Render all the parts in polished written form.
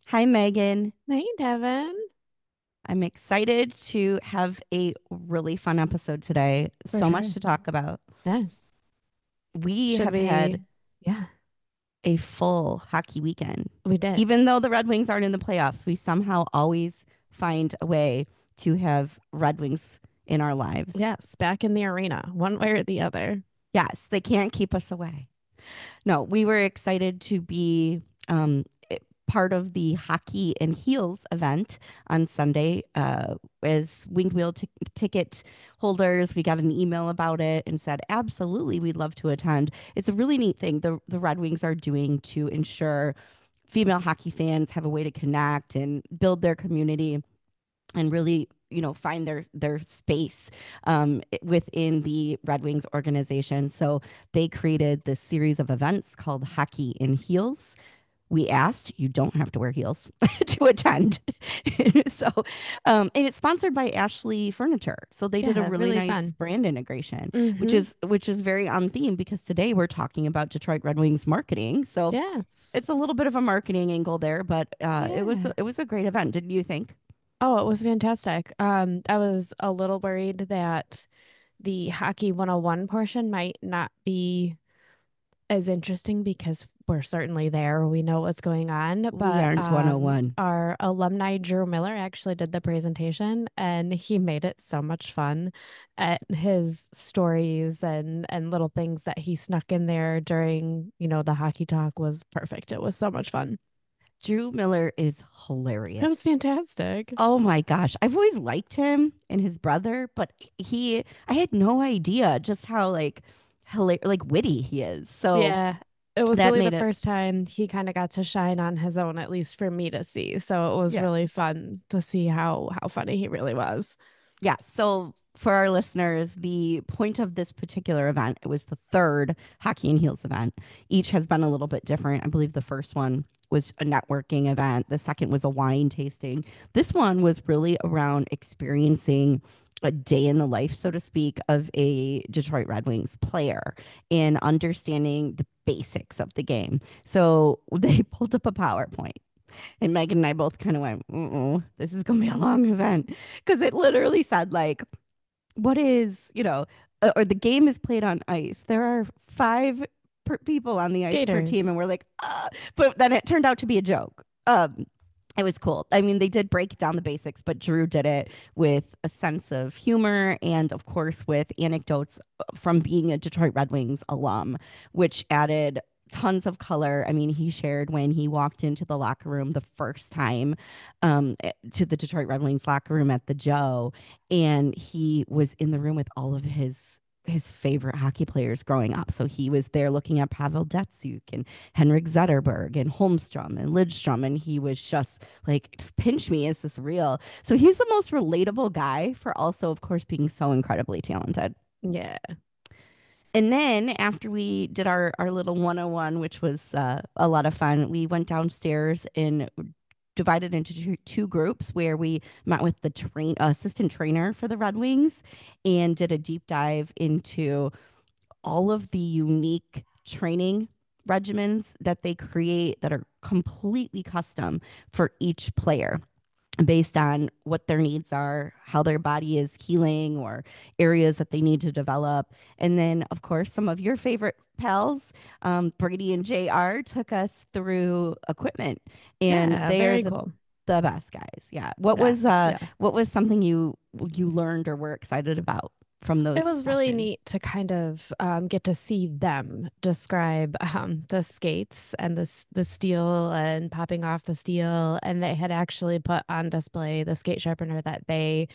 Hi, Megan. Hey, Devin. I'm excited to have a really fun episode today. For So much sure. to talk about. Yes. We Should have had we? Yeah, a full hockey weekend. we did. Even though the Red Wings aren't in the playoffs, we somehow always find a way to have Red Wings in our lives. Yes, back in the arena, one way or the other. Yes, they can't keep us away. No, we were excited to be part of the Hockey and Heels event on Sunday. As Winged Wheel ticket holders, we got an email about it and said, absolutely, we'd love to attend. It's a really neat thing the Red Wings are doing to ensure female hockey fans have a way to connect and build their community and really find their space within the Red Wings organization. So they created this series of events called Hockey in Heels. We asked, you don't have to wear heels to attend. so and it's sponsored by Ashley Furniture, so they did a Yeah, really really nice fun. brand integration, which Mm-hmm. is very on theme because today we're talking about Detroit Red Wings marketing. So Yes. it's a little bit of a marketing angle there, but Yeah. it was a great event, didn't you think? Oh, it was fantastic. I was a little worried that the Hockey 101 portion might not be as interesting because we're certainly there. We know what's going on. We But aren't 101. our alumni, Drew Miller, actually did the presentation and he made it so much fun at his stories and little things that he snuck in there during, the hockey talk was perfect. It was so much fun. Drew Miller is It was hilarious. fantastic. Oh my gosh. I've always liked him and his brother, but I had no idea just how like witty he is. So Yeah. It was that really the made it, first time he kind of got to shine on his own, at least for me to see. So it was yeah. really fun to see how funny he really was. Yeah. So for our listeners, the point of this particular event, it was the third Hockey and Heels event. Each has been a little bit different. I believe the first one was a networking event. The second was a wine tasting. This one was really around experiencing a day in the life, so to speak, of a Detroit Red Wings player and understanding the basics of the game. So they pulled up a PowerPoint and Megan and I both kind of went, this is going to be a long event because it literally said, like, what is, or the game is played on ice. There are five people on the ice per team. Gators. And we're like, ah. But then it turned out to be a joke. It was cool. I mean, they did break down the basics, but Drew did it with a sense of humor and, of course, with anecdotes from being a Detroit Red Wings alum, which added tons of color. I mean, he shared when he walked into the locker room the first time to the Detroit Red Wings locker room at the Joe, and he was in the room with all of his favorite hockey players growing up. So he was there looking at Pavel Datsuk and Henrik Zetterberg and Holmstrom and Lidstrom, and he was just like, just pinch me, is this real? So he's the most relatable guy for also, of course, being so incredibly talented. Yeah. And then after we did our little 101, which was a lot of fun, we went downstairs and divided into two groups where we met with the assistant trainer for the Red Wings and did a deep dive into all of the unique training regimens that they create that are completely custom for each player based on what their needs are, how their body is healing, or areas that they need to develop. And then, of course, some of your favorite pals, Brady and JR, took us through equipment, and Yeah. they are Very cool. the best guys. Yeah. Yeah. Yeah. What was something you learned or were excited about from those It was really sessions? neat to kind of get to see them describe the skates and the steel and popping off the steel. And they had actually put on display the skate sharpener that they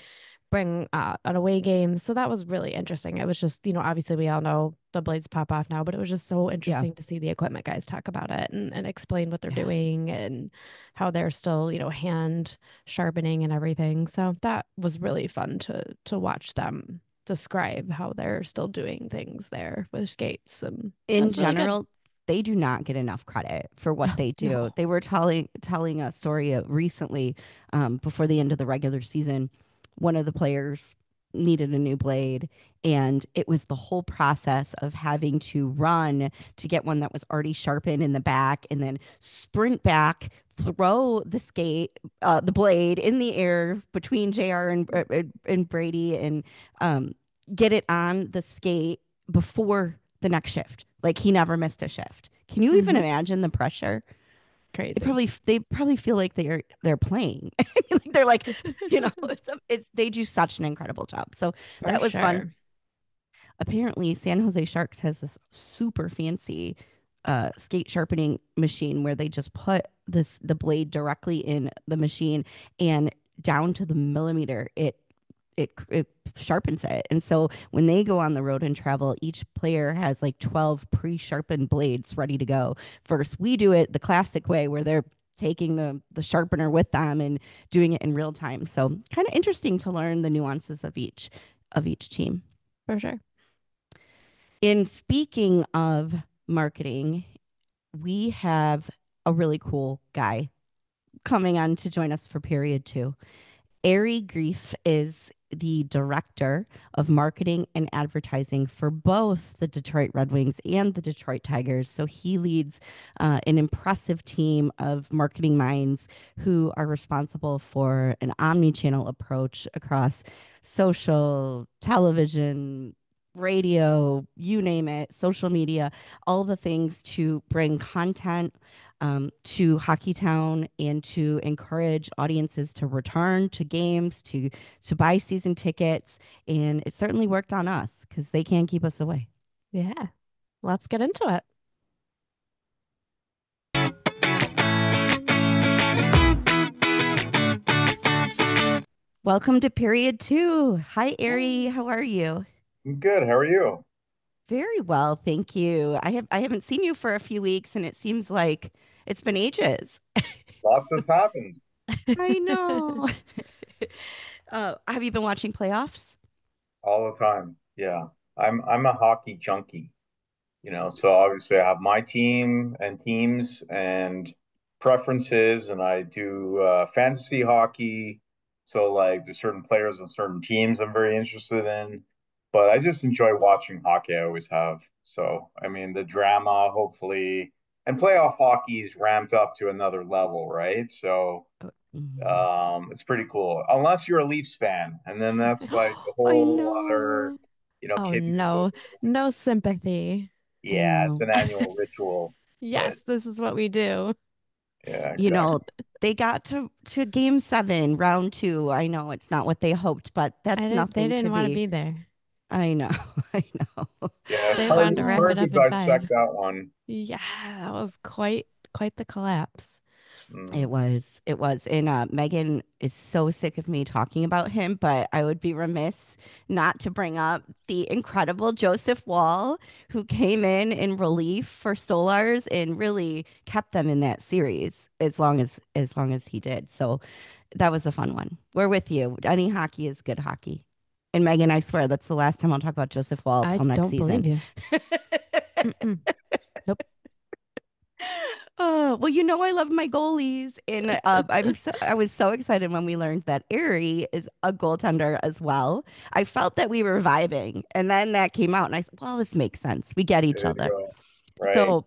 bring on away games. So that was really interesting. It was just, obviously we all know the blades pop off now, but it was just so Yeah. interesting to see the equipment guys talk about it and explain what they're Yeah. doing and how they're still, hand sharpening and everything. So that was really fun to watch them describe how they're still doing things there with skates. And that In was really good. general, they do not get enough credit for what they do. No. They were telling a story recently, before the end of the regular season. One of the players needed a new blade, and it was the whole process of having to run to get one that was already sharpened in the back, and then sprint back throw the blade in the air between JR and Brady and um, get it on the skate before the next shift. Like he never missed a shift. Can you even Hmm. imagine the pressure? Crazy. They probably feel like they're playing. Like they're like, it's they do such an incredible job. So For that was fun. sure. Apparently San Jose Sharks has this super fancy skate sharpening machine where they just put the blade directly in the machine and down to the millimeter it sharpens it. And so when they go on the road and travel, each player has like 12 pre-sharpened blades ready to go. First, we do it the classic way where they're taking the sharpener with them and doing it in real time. So kind of interesting to learn the nuances of each team. For sure. In speaking of marketing, we have a really cool guy coming on to join us for period two. Ari Grief is the director of marketing and advertising for both the Detroit Red Wings and the Detroit Tigers. So he leads an impressive team of marketing minds who are responsible for an omni channel approach across social, television, radio, you name it, social media, all the things to bring content to Hockeytown and to encourage audiences to return to games, to buy season tickets. And it certainly worked on us because they can't keep us away. Yeah. Let's get into it. Welcome to period two. Hi, Ari. How are you? I'm good. How are you? Very well, thank you. I haven't seen you for a few weeks, and it seems like it's been ages. Lots has happened I know. Have you been watching playoffs? all the time. Yeah. I'm a hockey junkie, so obviously I have my team and teams and preferences, and I do fantasy hockey. So like there's certain players and certain teams I'm very interested in, but I just enjoy watching hockey. I always have. So I mean the drama, hopefully, and playoff hockey is ramped up to another level, right? So Mhm. it's pretty cool. Unless you're a Leafs fan, and then that's like a I whole other, know. Oh kid no, story. no sympathy. I Yeah, it's know. an annual ritual, but Yes, this is what we do. yeah, You exactly. know, they got to game seven, round two. I know it's not what they hoped, but I that's didn't, they nothing to didn't want to be. be there. I know. I know. Yeah, it's They hard. wanted to It's wrap Oh, it hard to up in dissect five. that one. Yeah, that was quite the collapse. it Mm. was. It was. And Megan is so sick of me talking about him, but I would be remiss not to bring up the incredible Joseph Wall, who came in relief for Stolars and really kept them in that series as long as he did. So that was a fun one. We're with you. Any hockey is good hockey. And Megan, I swear that's the last time I'll talk about Joseph Wall I till next don't believe season. you. Mm-mm. Nope. Oh, well, I love my goalies. And I was so excited when we learned that Ari is a goaltender as well. I felt that we were vibing. And then that came out and I said, well, this makes sense. We get each There you other. go. Right. So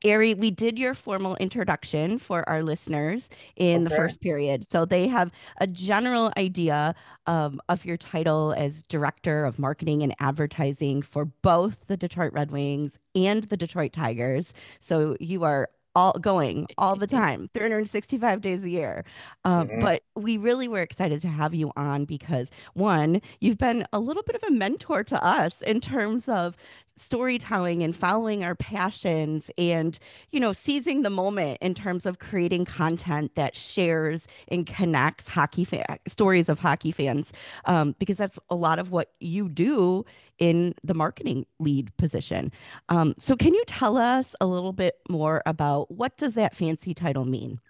Ari, we did your formal introduction for our listeners in the Okay. first period. So they have a general idea of your title as Director of Marketing and Advertising for both the Detroit Red Wings and the Detroit Tigers. So you are all going all the time, 365 days a year. Hmm. But we really were excited to have you on because, one, you've been a little bit of a mentor to us in terms of storytelling and following our passions and seizing the moment in terms of creating content that shares and connects stories of hockey fans, because that's a lot of what you do in the marketing lead position. So can you tell us a little bit more about what does that fancy title mean?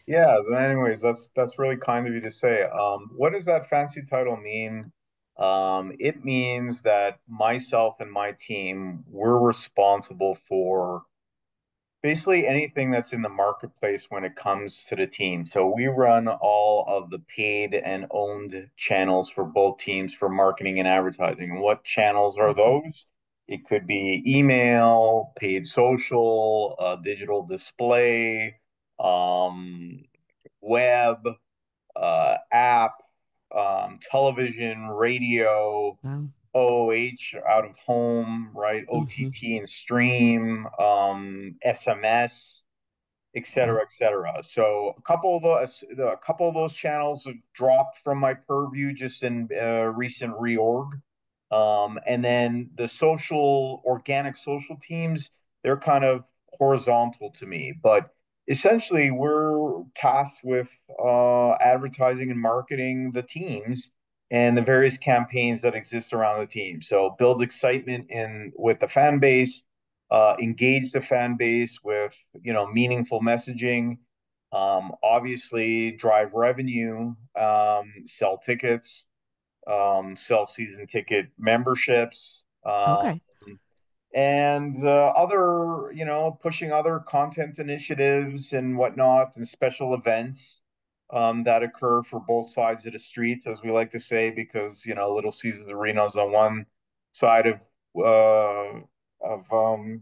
Yeah. Then anyways, that's really kind of you to say. What does that fancy title mean? It means that myself and my team, we're responsible for basically anything that's in the marketplace when it comes to the team. So we run all of the paid and owned channels for both teams for marketing and advertising. And what channels are Mhm. those? It could be email, paid social, digital display, um, web, app, television, radio, Wow. OOH, out of home, right? Hmm. OTT and stream, SMS, et Wow. cetera, et cetera. So a couple of those channels have dropped from my purview just in recent reorg. And then the organic social teams, they're kind of horizontal to me. But essentially, we're tasked with advertising and marketing the teams and the various campaigns that exist around the team. So build excitement in with the fan base, engage the fan base with meaningful messaging. Obviously, drive revenue, sell tickets, sell season ticket memberships, Okay. and other, pushing other content initiatives and whatnot and special events that occur for both sides of the street, as we like to say, because, Little Caesars Arena is on one side of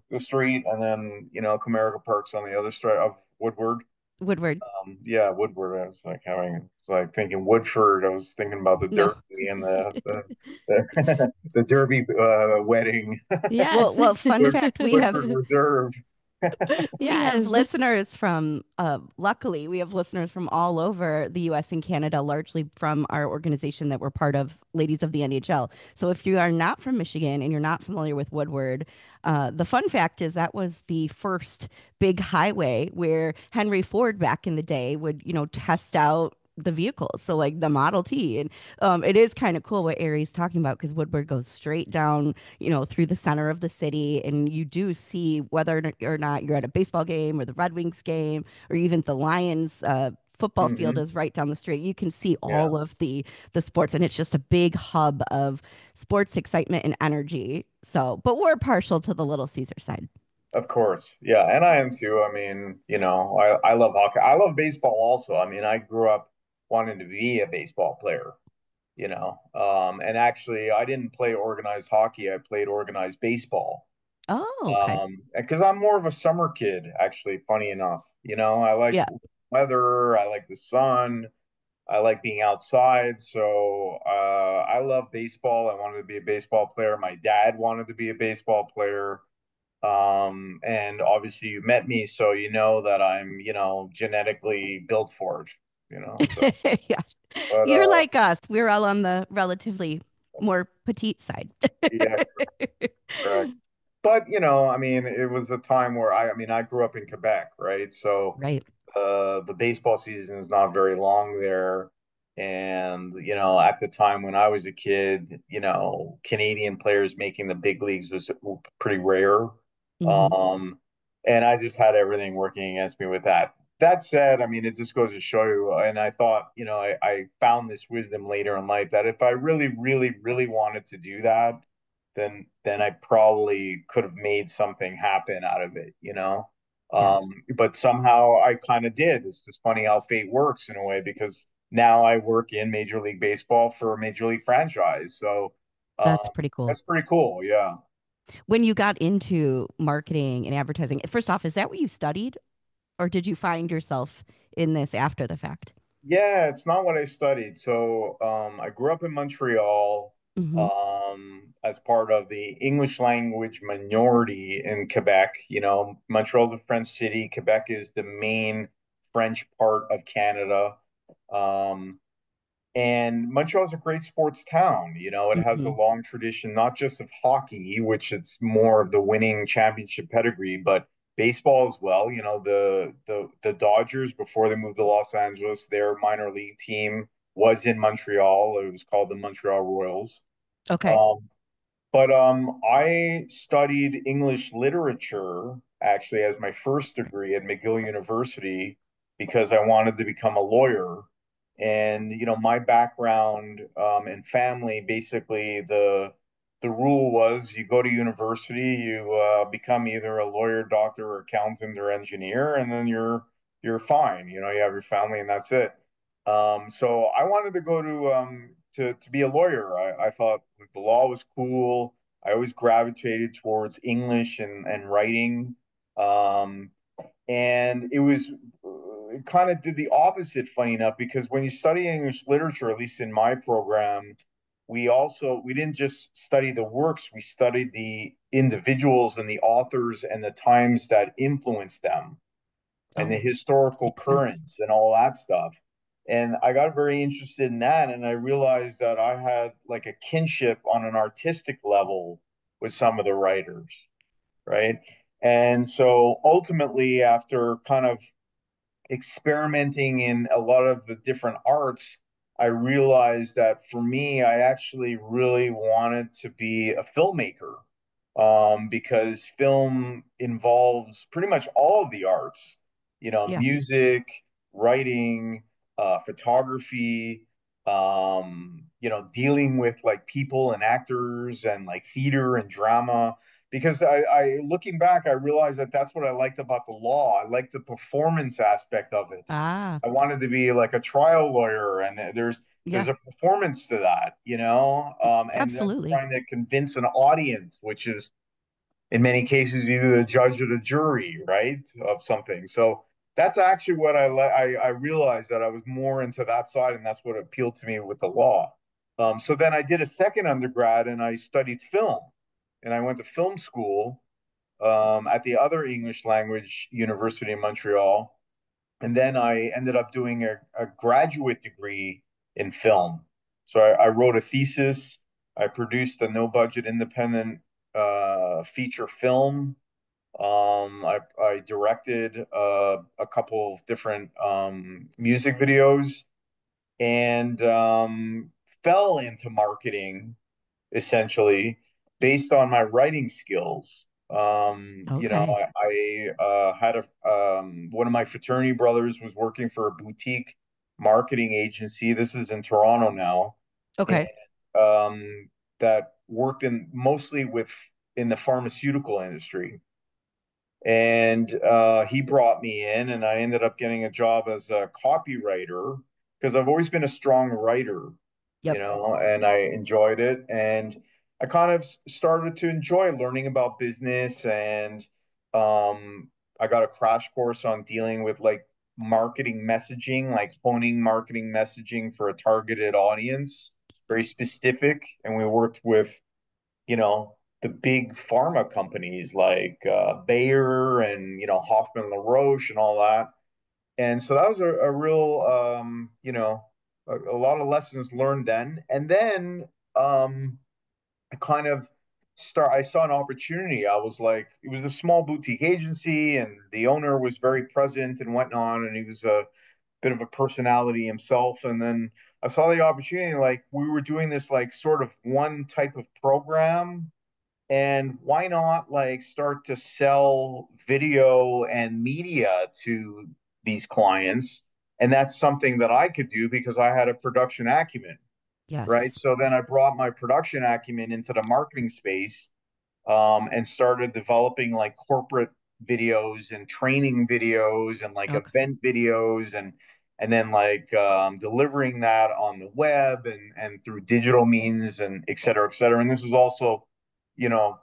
the street, and then, Comerica Park's on the other side of Woodward. Woodward. Yeah, Woodward. I was like thinking Woodford. I was thinking about the No. Derby and the Derby wedding. Well, Yes. fun fact, Woodford Reserve. we have Yes. listeners from luckily we have listeners from all over the US and Canada, largely from our organization that we're part of, Ladies of the NHL. So if you are not from Michigan and you're not familiar with Woodward, the fun fact is that was the first big highway where Henry Ford back in the day would, test out the vehicles. So like the Model T. And it is kind of cool what Ari's talking about because Woodward goes straight down, through the center of the city. And you do see whether or not you're at a baseball game or the Red Wings game or even the Lions football field Hmm. is right down the street. You can see Yeah, all of the sports, and it's just a big hub of sports excitement and energy. So, but we're partial to the Little Caesar side. of course. Yeah, and I am too. I mean, I love hockey. I love baseball also. I mean, I grew up wanting to be a baseball player. And actually, I didn't play organized hockey. I played organized baseball. Oh, okay. Because I'm more of a summer kid, actually, funny enough. I like Yeah, weather, I like the sun, I like being outside. So I love baseball. I wanted to be a baseball player. My dad wanted to be a baseball player. And obviously you met me, so you know that I'm, genetically built for it, so yeah. but You're like us. We're all on the relatively more petite side. yeah, correct. But I mean, it was a time where I grew up in Quebec, right? So Right. the baseball season is not very long there. And, at the time when I was a kid, Canadian players making the big leagues was pretty rare. Hmm. Um, and I just had everything working against me with that. That said, I mean, it just goes to show you. And I thought, I found this wisdom later in life that if I really, really, really wanted to do that, then I probably could have made something happen out of it. Yes. But somehow I kind of did. It's just funny how fate works in a way because now I work in Major League Baseball for a Major League franchise. So That's um, pretty cool. that's pretty cool. Yeah. When you got into marketing and advertising, first off, is that what you studied, or did you find yourself in this after the fact? Yeah, it's not what I studied. So I grew up in Montreal Hmm. as part of the English language minority in Quebec. Montreal's a French city. Quebec is the main French part of Canada. Um, And Montreal is a great sports town. It has a Hmm. long tradition, not just of hockey, which it's more of the winning championship pedigree, but baseball as well. The Dodgers, before they moved to Los Angeles, their minor league team was in Montreal. It was called the Montreal Royals. Okay. Um, but I studied English literature actually as my first degree at McGill University because I wanted to become a lawyer. And my background and family, basically the rule was you go to university, you become either a lawyer, doctor, or accountant or engineer, and then you're fine. You have your family, and that's it. So I wanted to go to be a lawyer. I thought the law was cool. I always gravitated towards English and writing. Um, and it was kind of did the opposite, funny enough, because when you study English literature, at least in my program, we didn't just study the works, we studied the individuals and the authors and the times that influenced them and the Oh, historical makes sense. currents and all that stuff. And I got very interested in that, and I realized that I had like a kinship on an artistic level with some of the writers, right? And so ultimately, after kind of experimenting in a lot of the different arts, I realized that for me, I actually really wanted to be a filmmaker, because film involves pretty much all of the arts, Yes. music, writing, photography, dealing with like people and actors and like theater and drama. Because looking back, I realized that that's what I liked about the law. I liked the performance aspect of it. Ah, I wanted to be like a trial lawyer, and there's yeah, a performance to that, and then absolutely. trying to convince an audience, which is in many cases either the judge or the jury, right, of something. So that's actually what I realized that I was more into that side, and that's what appealed to me with the law. So then I did a second undergrad and I studied film, and I went to film school at the other English language university in Montreal. And then I ended up doing a graduate degree in film. So I wrote a thesis. I produced a no budget independent feature film. I directed a couple of different music videos, and fell into marketing essentially based on my writing skills. Okay. I had one of my fraternity brothers was working for a boutique marketing agency. This is in Toronto now, and Okay. that worked in mostly with in the pharmaceutical industry. And he brought me in, and I ended up getting a job as a copywriter because I've always been a strong writer, Yep. and I enjoyed it. And I kind of started to enjoy learning about business. And I got a crash course on dealing with like marketing messaging, like honing marketing messaging for a targeted audience, very specific. And we worked with the big pharma companies like Bayer and Hoffman LaRoche and all that. And so that was a real a lot of lessons learned then. And then I kind of I saw an opportunity. I was like, it was a small boutique agency, and the owner was very present and whatnot, and he was a bit of a personality himself. And then I saw the opportunity, like we were doing this like sort of one type of program, and why not like start to sell video and media to these clients? And that's something that I could do because I had a production acumen, right? Yes. So then I brought my production acumen into the marketing space, and started developing like corporate videos and training videos and like Okay. event videos, and then like delivering that on the web and through digital means and et cetera, et cetera. And this is also, you know,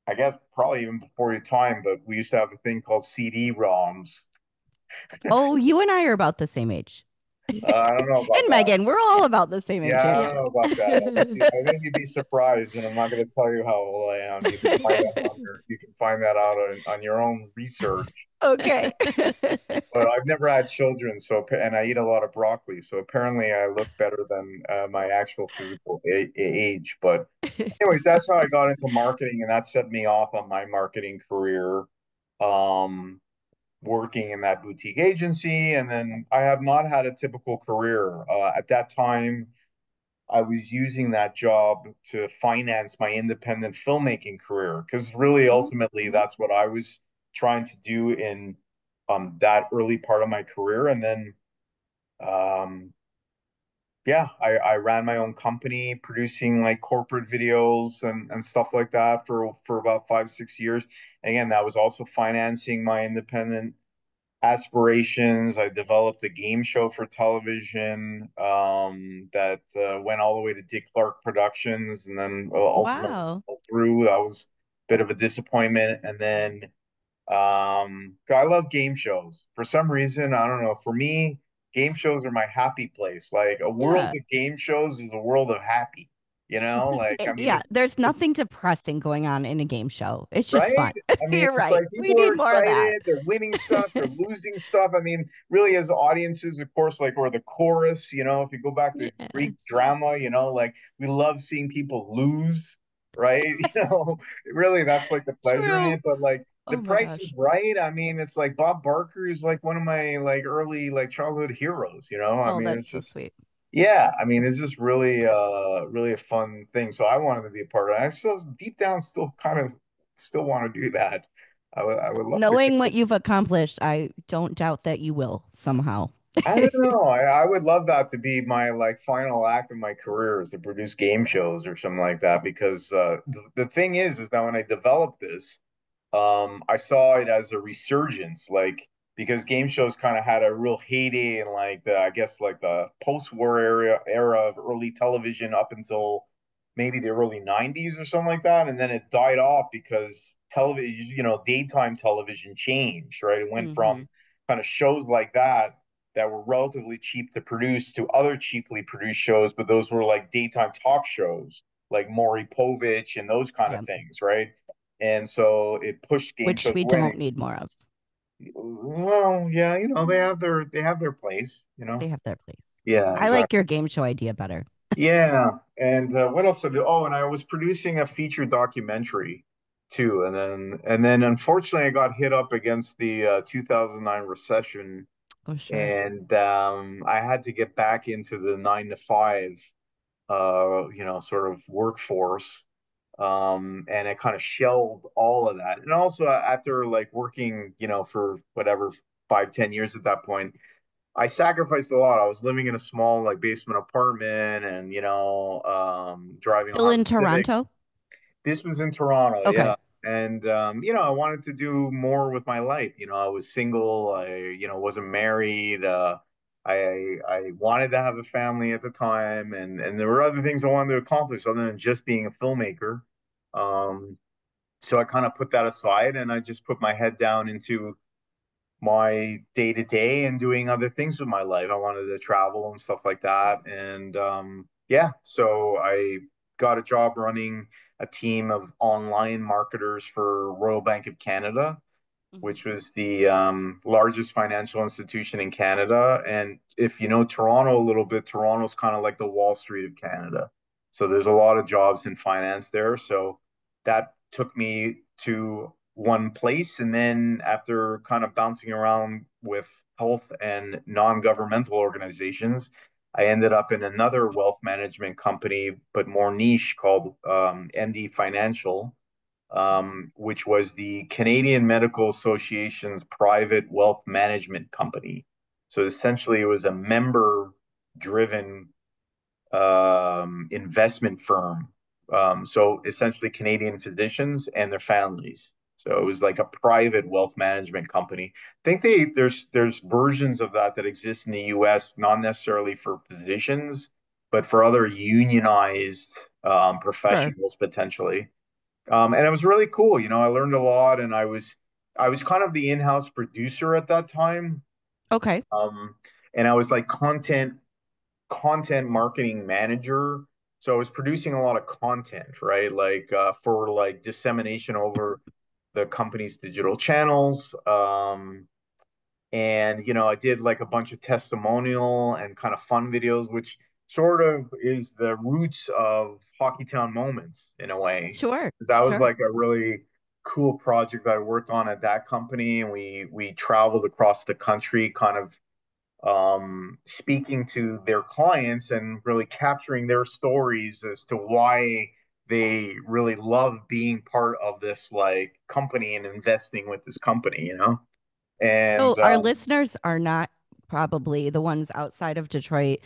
I guess probably even before your time, but we used to have a thing called CD-ROMs. Oh, you and I are about the same age. I don't know about And that. Megan, we're all about the same age. Yeah, I Yeah. don't know about that. I think you'd be surprised, and I'm not going to tell you how old I am. You can find that out on your own research. Okay. But I've never had children, and I eat a lot of broccoli, so apparently I look better than my actual physical age. But anyways, that's how I got into marketing, and that set me off on my marketing career. Um, Working in that boutique agency, and then I have not had a typical career. At that time, I was using that job to finance my independent filmmaking career because really, ultimately, Mhm. that's what I was trying to do in that early part of my career. And then, um, yeah, I ran my own company producing like corporate videos and stuff like that for about 5, 6 years. Again, that was also financing my independent aspirations. I developed a game show for television that went all the way to Dick Clark Productions, and then ultimately Wow. fell through. That was a bit of a disappointment. And then I love game shows. For some reason, I don't know. For me, game shows are my happy place. Like a world Yeah. of game shows is a world of happy, you know? Like, I mean, Yeah, there's nothing depressing going on in a game show. It's just right? fun. I mean, You're it's right. like We people are need more of that. excited, they're winning stuff, they're losing stuff. I mean, really, as audiences, of course, like, or the chorus, you know, if you go back to Yeah. Greek drama, you know, like we love seeing people lose, right? You know, really, that's like the pleasure in True. it. But like, the Oh my price is gosh. right. I mean, it's like Bob Barker is like one of my like early like childhood heroes, you know? I Oh, mean, that's it's so just sweet. yeah, I mean, it's just really, really a fun thing. So I wanted to be a part of it. I still, deep down, still kind of still want to do that. I would love to. Knowing what you've accomplished, I don't doubt that you will somehow. I don't know. I would love that to be my like final act of my career is to produce game shows or something like that. Because the thing is that when I developed this, I saw it as a resurgence, like because game shows kind of had a real heyday in like the I guess like the post-war era of early television up until maybe the early 90s or something like that, and then it died off because television, you know, daytime television changed, right? It went Hmm. from kind of shows like that were relatively cheap to produce to other cheaply produced shows, but those were like daytime talk shows like Maury Povich and those kind of Yeah, things, right? And so it pushed game which shows we away. don't need more of. Well, yeah, you know, they have their place, you know. They have their place. Yeah, I like exactly. your game show idea better. Yeah, and what else did I do? Oh, and I was producing a feature documentary too, and then unfortunately I got hit up against the 2009 recession, Oh, sure. and I had to get back into the 9 to 5 sort of workforce. And it kind of shelved all of that. And also after like working, you know, for whatever 5, 10 years at that point, I sacrificed a lot. I was living in a small like basement apartment and, driving a Still Honda in Civic. Toronto? This was in Toronto, Okay. yeah. And I wanted to do more with my life. You know, I was single. I, wasn't married. I wanted to have a family at the time, and there were other things I wanted to accomplish other than just being a filmmaker. Um, so I kind of put that aside, and I just put my head down into my day to day and doing other things with my life. I wanted to travel and stuff like that. And yeah, so I got a job running a team of online marketers for Royal Bank of Canada, Hmm. which was the largest financial institution in Canada. And if you know Toronto a little bit, Toronto's kind of like the Wall Street of Canada. So there's a lot of jobs in finance there. So that took me to one place. And then after kind of bouncing around with health and non-governmental organizations, I ended up in another wealth management company, but more niche called MD Financial, which was the Canadian Medical Association's private wealth management company. So essentially, it was a member driven investment firm. So essentially, Canadian physicians and their families. So it was like a private wealth management company. I think there's versions of that exist in the U.S. not necessarily for physicians, but for other unionized Sure. professionals potentially. And it was really cool. You know, I learned a lot, and I was kind of the in-house producer at that time. Okay. Um, and I was like content marketing manager. So I was producing a lot of content, right? Like for like dissemination over the company's digital channels. And I did like a bunch of testimonial and kind of fun videos, which sort of is the roots of Hockeytown Moments in a way. Sure. 'Cause that was Sure. like a really cool project that I worked on at that company, and we traveled across the country, kind of speaking to their clients and really capturing their stories as to why they really love being part of this like company and investing with this company. So And our listeners are not probably the ones outside of Detroit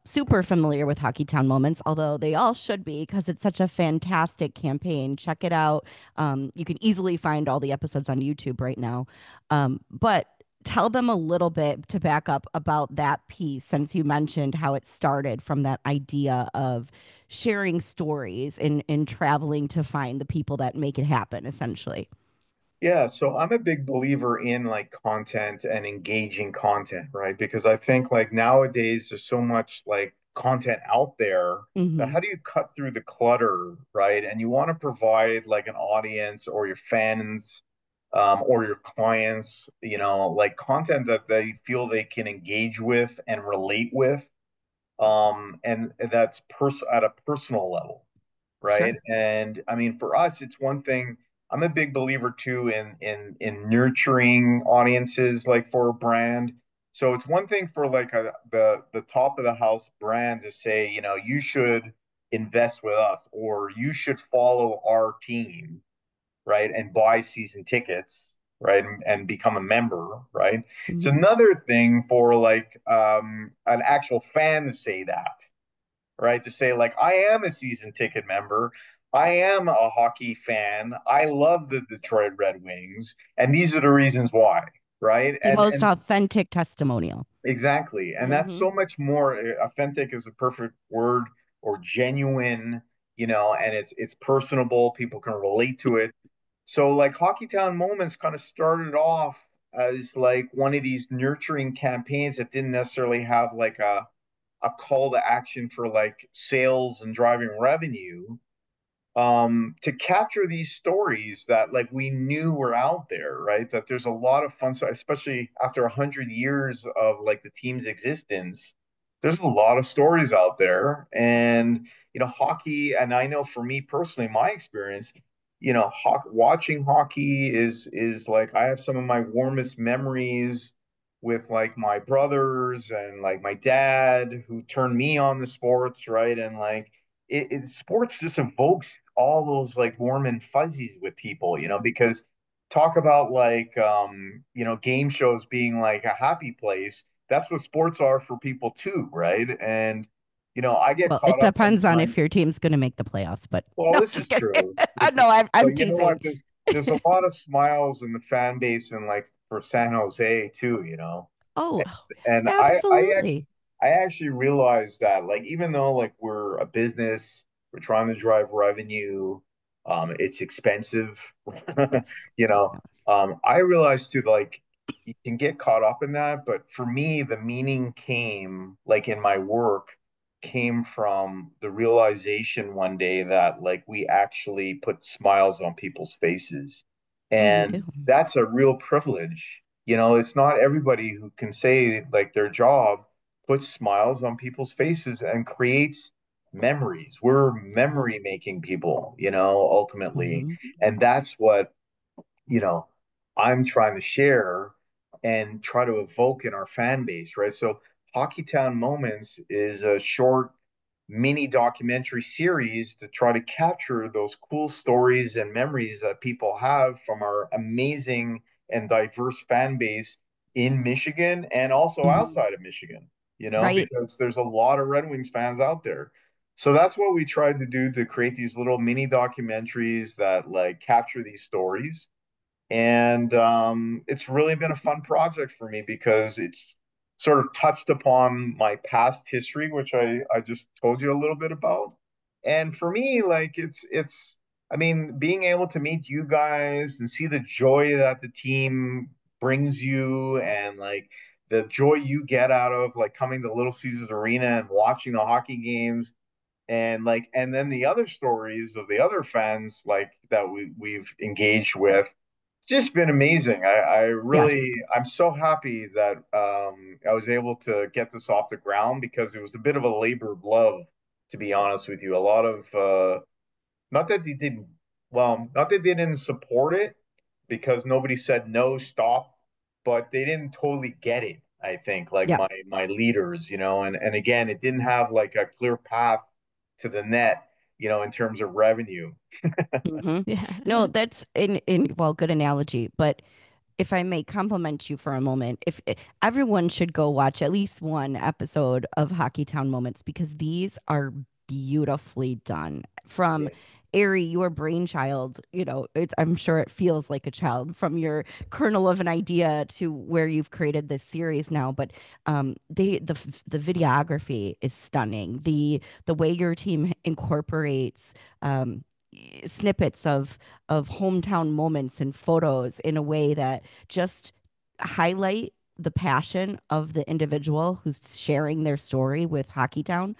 super familiar with Hockeytown Moments, although they all should be because it's such a fantastic campaign. Check it out. You can easily find all the episodes on YouTube right now. But tell them a little bit to back up about that piece, since you mentioned how it started from that idea of sharing stories and traveling to find the people that make it happen, essentially. Yeah, so I'm a big believer in like content and engaging content, right? Because I think like nowadays there's so much like content out there that Hmm. how do you cut through the clutter, right? And you want to provide like an audience or your fans or your clients, like content that they feel they can engage with and relate with, and that's at a personal level, right? Sure. And I mean, for us, it's one thing. I'm a big believer too in nurturing audiences, like for a brand. So it's one thing for like the top of the house brand to say, you should invest with us or you should follow our team, right? And buy season tickets, right? And become a member, right? It's Hmm. another thing for like an actual fan to say that, right? To say, like, I am a season ticket member. I am a hockey fan. I love the Detroit Red Wings, and these are the reasons why, right? The most And authentic testimonial. exactly. And that's Hmm. so much more authentic is a perfect word, or genuine, and it's personable. People can relate to it. So like Hockeytown Moments kind of started off as like one of these nurturing campaigns that didn't necessarily have like a call to action for like sales and driving revenue, to capture these stories that like we knew were out there, right? That there's a lot of fun, so especially after 100 years of like the team's existence, there's a lot of stories out there. And hockey, and I know for me personally, my experience, watching hockey is like I have some of my warmest memories with like my brothers and like my dad who turned me on the sports, right? And like sports just evokes all those like warm and fuzzies with people, because talk about like game shows being like a happy place. That's what sports are for people too, right? And I get Well, it caught up depends on if sometimes. your team's going to make the playoffs, but Well, no, this just is kidding. true. This is No, I'm But you know teasing. what? There's a lot of smiles in the fan base and like for San Jose too, Oh, and absolutely. I actually realized that like even though like we're a business, we're trying to drive revenue, it's expensive, Yes. you know. No. I realized too like you can get caught up in that, but for me the meaning came like in my work came from the realization one day that like we actually put smiles on people's faces. Oh, you And do. that's a real privilege. It's not everybody who can say like their job puts smiles on people's faces and creates memories. We're memory making people, ultimately. Hmm. And that's what, you know, I'm trying to share and try to evoke in our fan base, right? So Hockeytown Moments is a short mini documentary series to try to capture those cool stories and memories that people have from our amazing and diverse fan base in Michigan and also Hmm. outside of Michigan, Right. because there's a lot of Red Wings fans out there. So that's what we tried to do to create these little mini documentaries that like capture these stories. And it's really been a fun project for me because it's sort of touched upon my past history, which I just told you a little bit about. And for me, like I mean, being able to meet you guys and see the joy that the team brings you and like the joy you get out of like coming to Little Caesars Arena and watching the hockey games and then the other stories of the other fans like that we've engaged with, it's just been amazing. Yes. I'm so happy that I was able to get this off the ground because it was a bit of a labor of love, to be honest with you. A lot of not that they didn't not that they didn't support it because nobody said no, stop, but they didn't totally get it. I think like Yeah. my leaders, and again, it didn't have like a clear path to the net, in terms of revenue. Hmm. Yeah. No, that's well, good analogy. But if I may compliment you for a moment, if everyone should go watch at least one episode of Hockeytown Moments because these are beautifully done. From Yeah. Ari, your brainchild, I'm sure it feels like a child from your kernel of an idea to where you've created this series now. But the videography is stunning. The way your team incorporates snippets of hometown moments and photos in a way that just highlight the passion of the individual who's sharing their story with Hockeytown.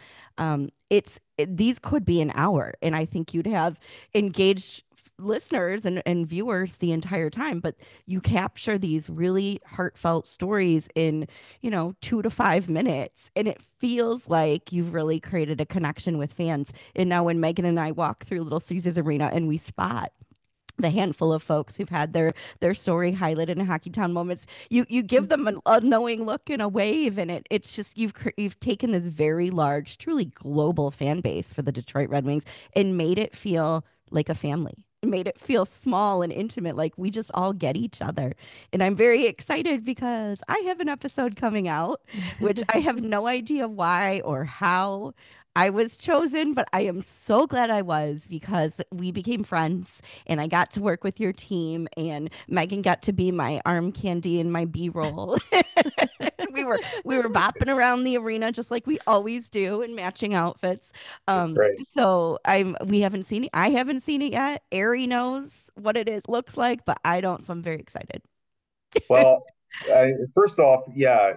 These could be an hour, and I think you'd have engaged listeners and viewers the entire time, but you capture these really heartfelt stories in 2 to 5 minutes, and it feels like you've really created a connection with fans. And now when Megan and I walk through Little Caesars Arena and we spot the handful of folks who've had their story highlighted in Hockeytown moments, you give them a knowing look and a wave, and it's just you've taken this very large, truly global fan base for the Detroit Red Wings and made it feel like a family. Made it feel small and intimate, like we just all get each other. And I'm very excited because I have an episode coming out, which I have no idea why or how I was chosen, but I am so glad I was because we became friends and I got to work with your team, and Megan got to be my arm candy and my B-roll. We were bopping around the arena just like we always do in matching outfits. That's Um, great. so we haven't seen it. I haven't seen it yet. Ari knows what it is looks like, but I don't, so I'm very excited. Well, first off, yeah,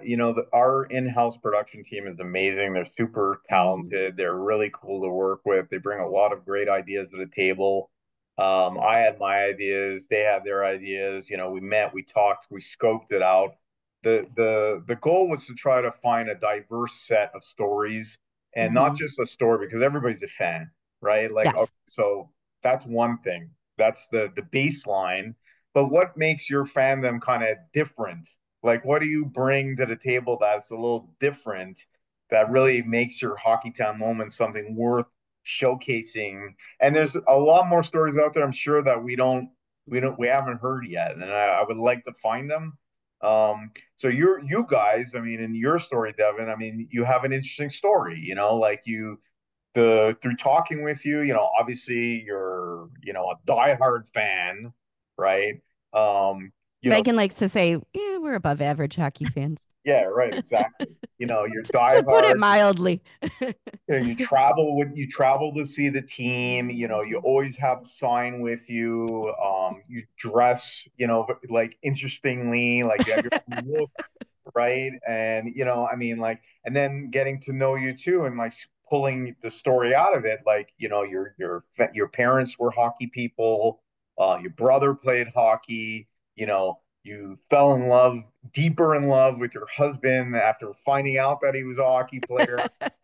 our in-house production team is amazing. They're super Mm. talented. They're really cool to work with. They bring a lot of great ideas to the table. I had my ideas, they had their ideas. We met, we talked, we scoped it out. The goal was to try to find a diverse set of stories, and not Hmm. just a story because everybody's a fan, right? Like, Yes. okay, so that's one thing. That's the baseline, but what makes your fandom kind of different? Like, what do you bring to the table that's a little different that really makes your Hockeytown moment something worth showcasing? And there's a lot more stories out there, I'm sure, that we haven't heard yet, and I would like to find them. So you guys, I mean, in your story, Devin, I mean, you have an interesting story, like the through talking with you, obviously you're, a diehard fan, right? Um, you know, Megan likes to say, yeah, we're above average hockey fans, yeah, right, exactly. You're to put it diehard. mildly. You travel to see the team. You always have a sign with you. You dress, like interestingly, like you have your own look, right? And I mean, like, and then getting to know you too, and like pulling the story out of it, like your parents were hockey people, your brother played hockey, you fell in love, deeper in love with your husband after finding out that he was a hockey player.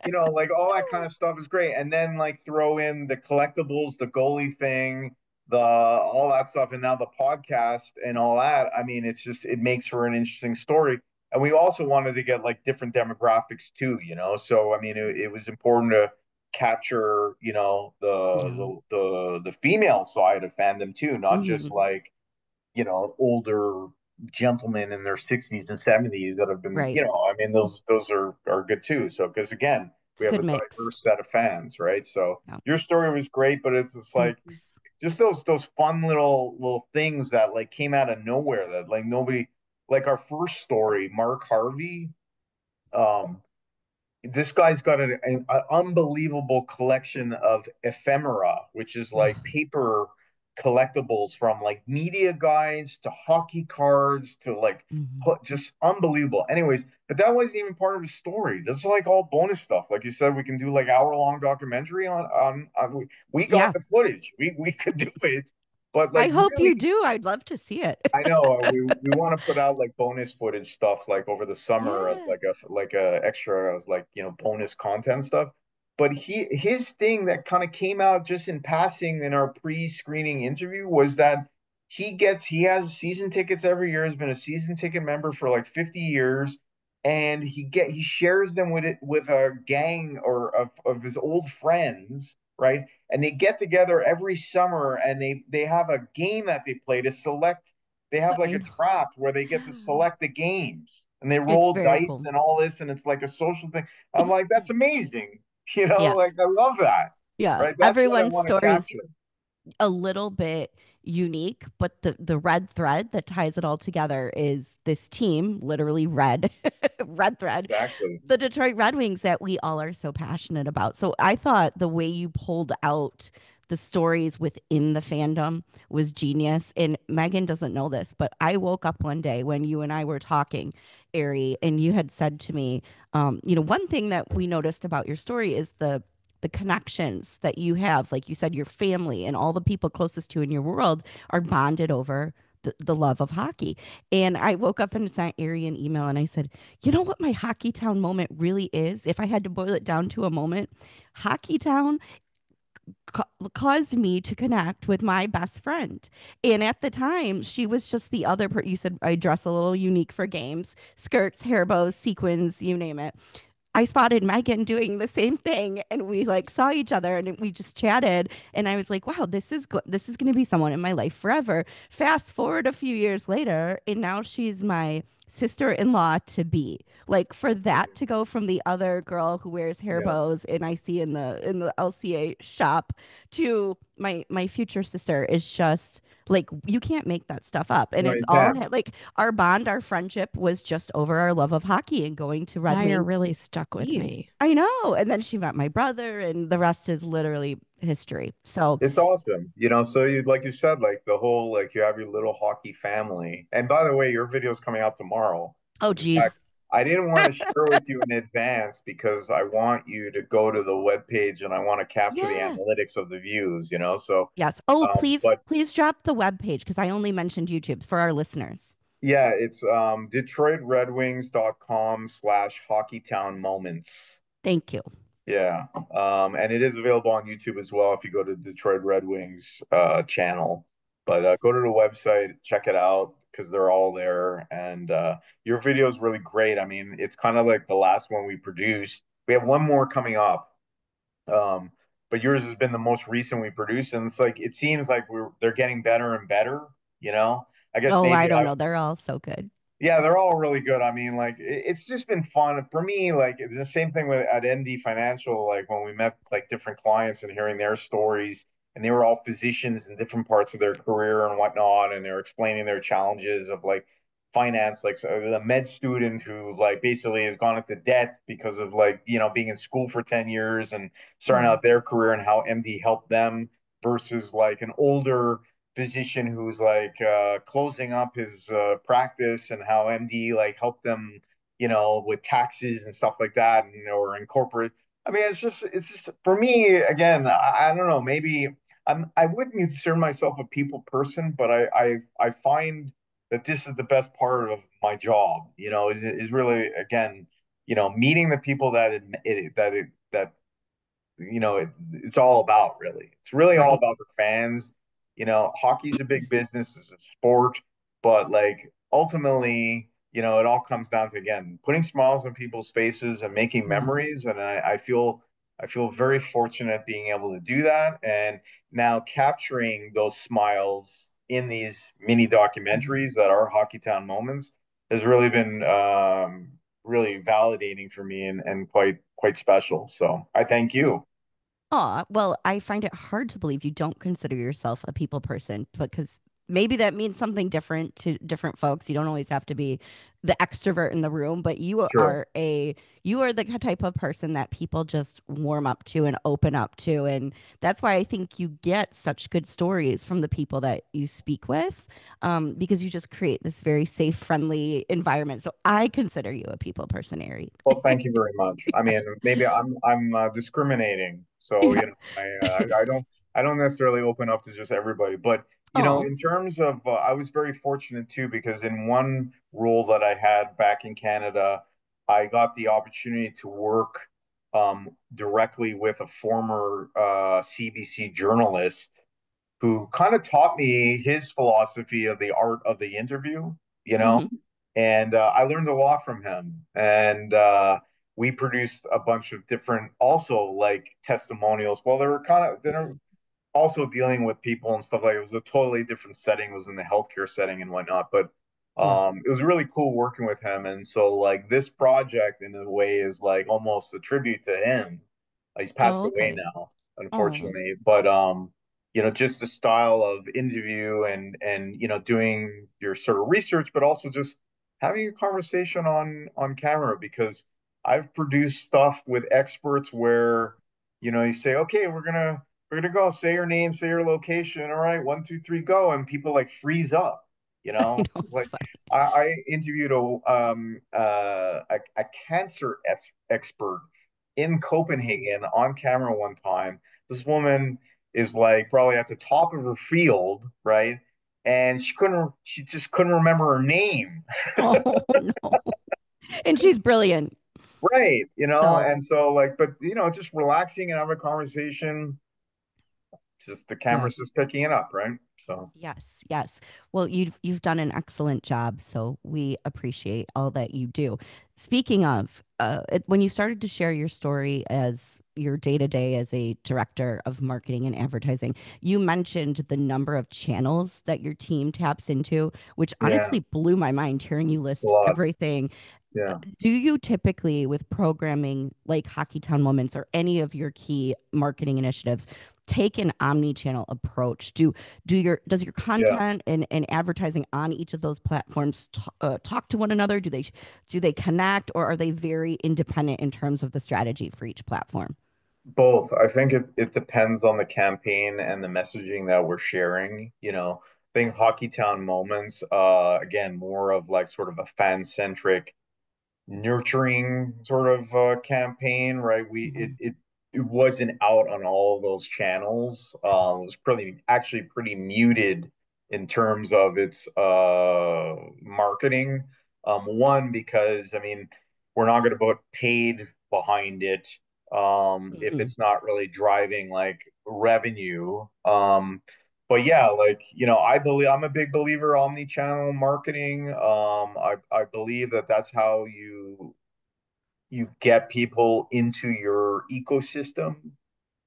Like all that kind of stuff is great. And then like throw in the collectibles, the goalie thing, the all that stuff, and now the podcast and all that. I mean, it makes for an interesting story. And we also wanted to get like different demographics too, So I mean, it was important to capture, Yeah. the female side of fandom too, not just Hmm. like, older gentlemen in their 60s and 70s that have been, Right. I mean, those are good too. So because again, It's we a have good a mix. diverse set of fans, right? So Yeah. your story was great, but it's just like Thanks. just those fun little things that like came out of nowhere that like nobody, like our first story, Mark Harvey. Um, this guy's got an unbelievable collection of ephemera, which is like paper collectibles from like media guides to hockey cards to like Mhm. just unbelievable. Anyways, but that wasn't even part of the story. That's like all bonus stuff. Like you said, we can do like hour-long documentary on we got Yeah. the footage. We could do it, but I like hope you really do. I'd love to see it. I know we want to put out like bonus footage stuff like over the summer as Yeah. like a extra as like bonus content stuff. But his thing that kind of came out just in passing in our pre-screening interview was that he has season tickets every year, has been a season ticket member for like 50 years, and he shares them with a gang or of his old friends, right? And they get together every summer and they have a game that they play to select. They have like I a know. draft where they get to select the games and they It's roll very dice cool. and all this, and it's like a social thing. I'm like, that's amazing. Yes. Like I love that. Yeah. Right? That's what I Everyone's want to stories capture. a little bit unique, but the red thread that ties it all together is this team, literally red, red thread, Exactly. the Detroit Red Wings that we all are so passionate about. So I thought the way you pulled out the stories within the fandom was genius. And Megan doesn't know this, but I woke up one day when you and I were talking, Ari, and you had said to me, one thing that we noticed about your story is the connections that you have. Like you said, your family and all the people closest to you in your world are bonded over the love of hockey. And I woke up and sent Ari an email and I said, you know what my Hockey Town moment really is? If I had to boil it down to a moment, Hockey Town caused me to connect with my best friend. And at the time, she was just the other you said I dress a little unique for games, skirts, hair bows, sequins, you name it. I spotted Megan doing the same thing and we like saw each other and we just chatted and I was like, wow, this is going to be someone in my life forever. Fast forward a few years later and now she's my sister-in-law to be. Like for that to go from the other girl who wears hair Yeah. bows and I see in the LCA shop to my future sister is just like you can't make that stuff up. And No, it's you all can't. like our bond, our friendship was just over our love of hockey and going to Red Now you're Wings really stuck with games. me. I know. And then she met my brother, and the rest is literally history. So, It's awesome. So you like you said, like the whole like you have your little hockey family. And by the way, your video is coming out tomorrow. oh, In fact, geez. I didn't want to share with you in advance because I want you to go to the webpage and I want to capture the Yeah. analytics of the views. So Yes. Oh, but please drop the web page because I only mentioned YouTube for our listeners. yeah, it's DetroitRedWings.com/HockeyTown moments. Thank you. Yeah. And it is available on YouTube as well if you go to Detroit Red Wings channel. But Yes. go to the website, check it out because they're all there. And your video is really great. I mean, it's kind of like the last one we produced. We have one more coming up. Um, but yours has been the most recent we produced, and it's like it seems like they're getting better and better. I guess Oh, I maybe don't I know. They're all so good. yeah, they're all really good. I mean, like it's just been fun for me. Like it's the same thing with at ND Financial. Like when we met like different clients and hearing their stories, and they were all physicians in different parts of their career and whatnot, and they're explaining their challenges of like finance. Like so the med student who like basically has gone into debt because of like being in school for 10 years and starting Mm. out their career and how MD helped them versus like an older physician who's like closing up his practice and how MD like helped them, with taxes and stuff like that, and or in corporate. I mean, it's just for me again. I don't know. Maybe I wouldn't consider myself a people person, but I find that this is the best part of my job. Is really again, meeting the people that it's all about really. It's really all Right. about the fans. Hockey's a big business, it's a sport, but like ultimately, it all comes down to again putting smiles on people's faces and making Yeah. memories. And I feel very fortunate being able to do that. And now capturing those smiles in these mini Mhm. documentaries that are Hockey Town moments has really been really validating for me and quite special. So I thank you. Oh, well, I find it hard to believe you don't consider yourself a people person because maybe that means something different to different folks. You don't always have to be the extrovert in the room, but It's true. you are the type of person that people just warm up to and open up to. And that's why I think you get such good stories from the people that you speak with, because you just create this very safe, friendly environment. So I consider you a people person, Ari. Well, thank you very much. I mean, maybe I'm discriminating, so Yeah. I don't necessarily open up to just everybody, but Oh. in terms of I was very fortunate too because in one role that I had back in Canada, I got the opportunity to work directly with a former CBC journalist who kind of taught me his philosophy of the art of the interview, you know, Hmm. and I learned a lot from him. And we produced a bunch of different, also like testimonials. Well, they're also dealing with people and stuff like it was a totally different setting. It was in the healthcare setting and whatnot, but Yeah. it was really cool working with him. And so, like this project, in a way, is like almost a tribute to him. He's passed Oh, away okay. now, Oh. unfortunately, but just the style of interview and doing your sort of research, but also just having a conversation on camera because I've produced stuff with experts where you say, okay, we're gonna we're gonna go. Say your name, say your location. All right, 1, 2, 3, go. And people like freeze up. I know It's it's like funny. I interviewed a cancer expert in Copenhagen on camera one time. This woman is like probably at the top of her field, right? And she just couldn't remember her name. Oh no. And she's brilliant. Right, So and so like, but just relaxing and having a conversation, just the yeah. camera's just picking it up, right? So Yes, yes. Well, you've done an excellent job, so we appreciate all that you do. Speaking of, when you started to share your story as your day to day as a director of marketing and advertising, you mentioned the number of channels that your team taps into, which yeah, honestly blew my mind hearing you a list lot. everything. Yeah. Do you typically, with programming like Hockey Town Moments or any of your key marketing initiatives, take an omni-channel approach? Does your Yeah. content and advertising on each of those platforms talk to one another? Do they connect, or are they very independent in terms of the strategy for each platform? Both. I think it depends on the campaign and the messaging that we're sharing. I think Hockey Town Moments, again, more of like sort of a fan-centric nurturing sort of campaign, right? Mhm. It wasn't out on all of those channels. It was actually pretty muted in terms of its marketing. One, because I mean, we're not going to put paid behind it if Mhm. it's not really driving like revenue. But yeah, like, I'm a big believer omni-channel marketing. I believe that that's how you get people into your ecosystem.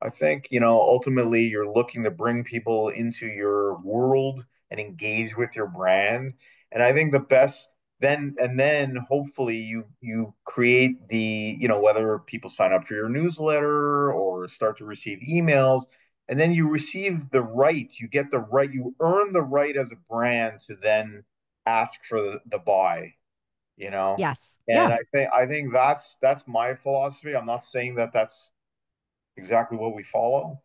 I think, ultimately you're looking to bring people into your world and engage with your brand. And I think the best then hopefully you create whether people sign up for your newsletter or start to receive emails, and then you receive you earn the right as a brand to then ask for the buy, you know. Yes. And Yeah. I think that's my philosophy. I'm not saying that that's exactly what we follow,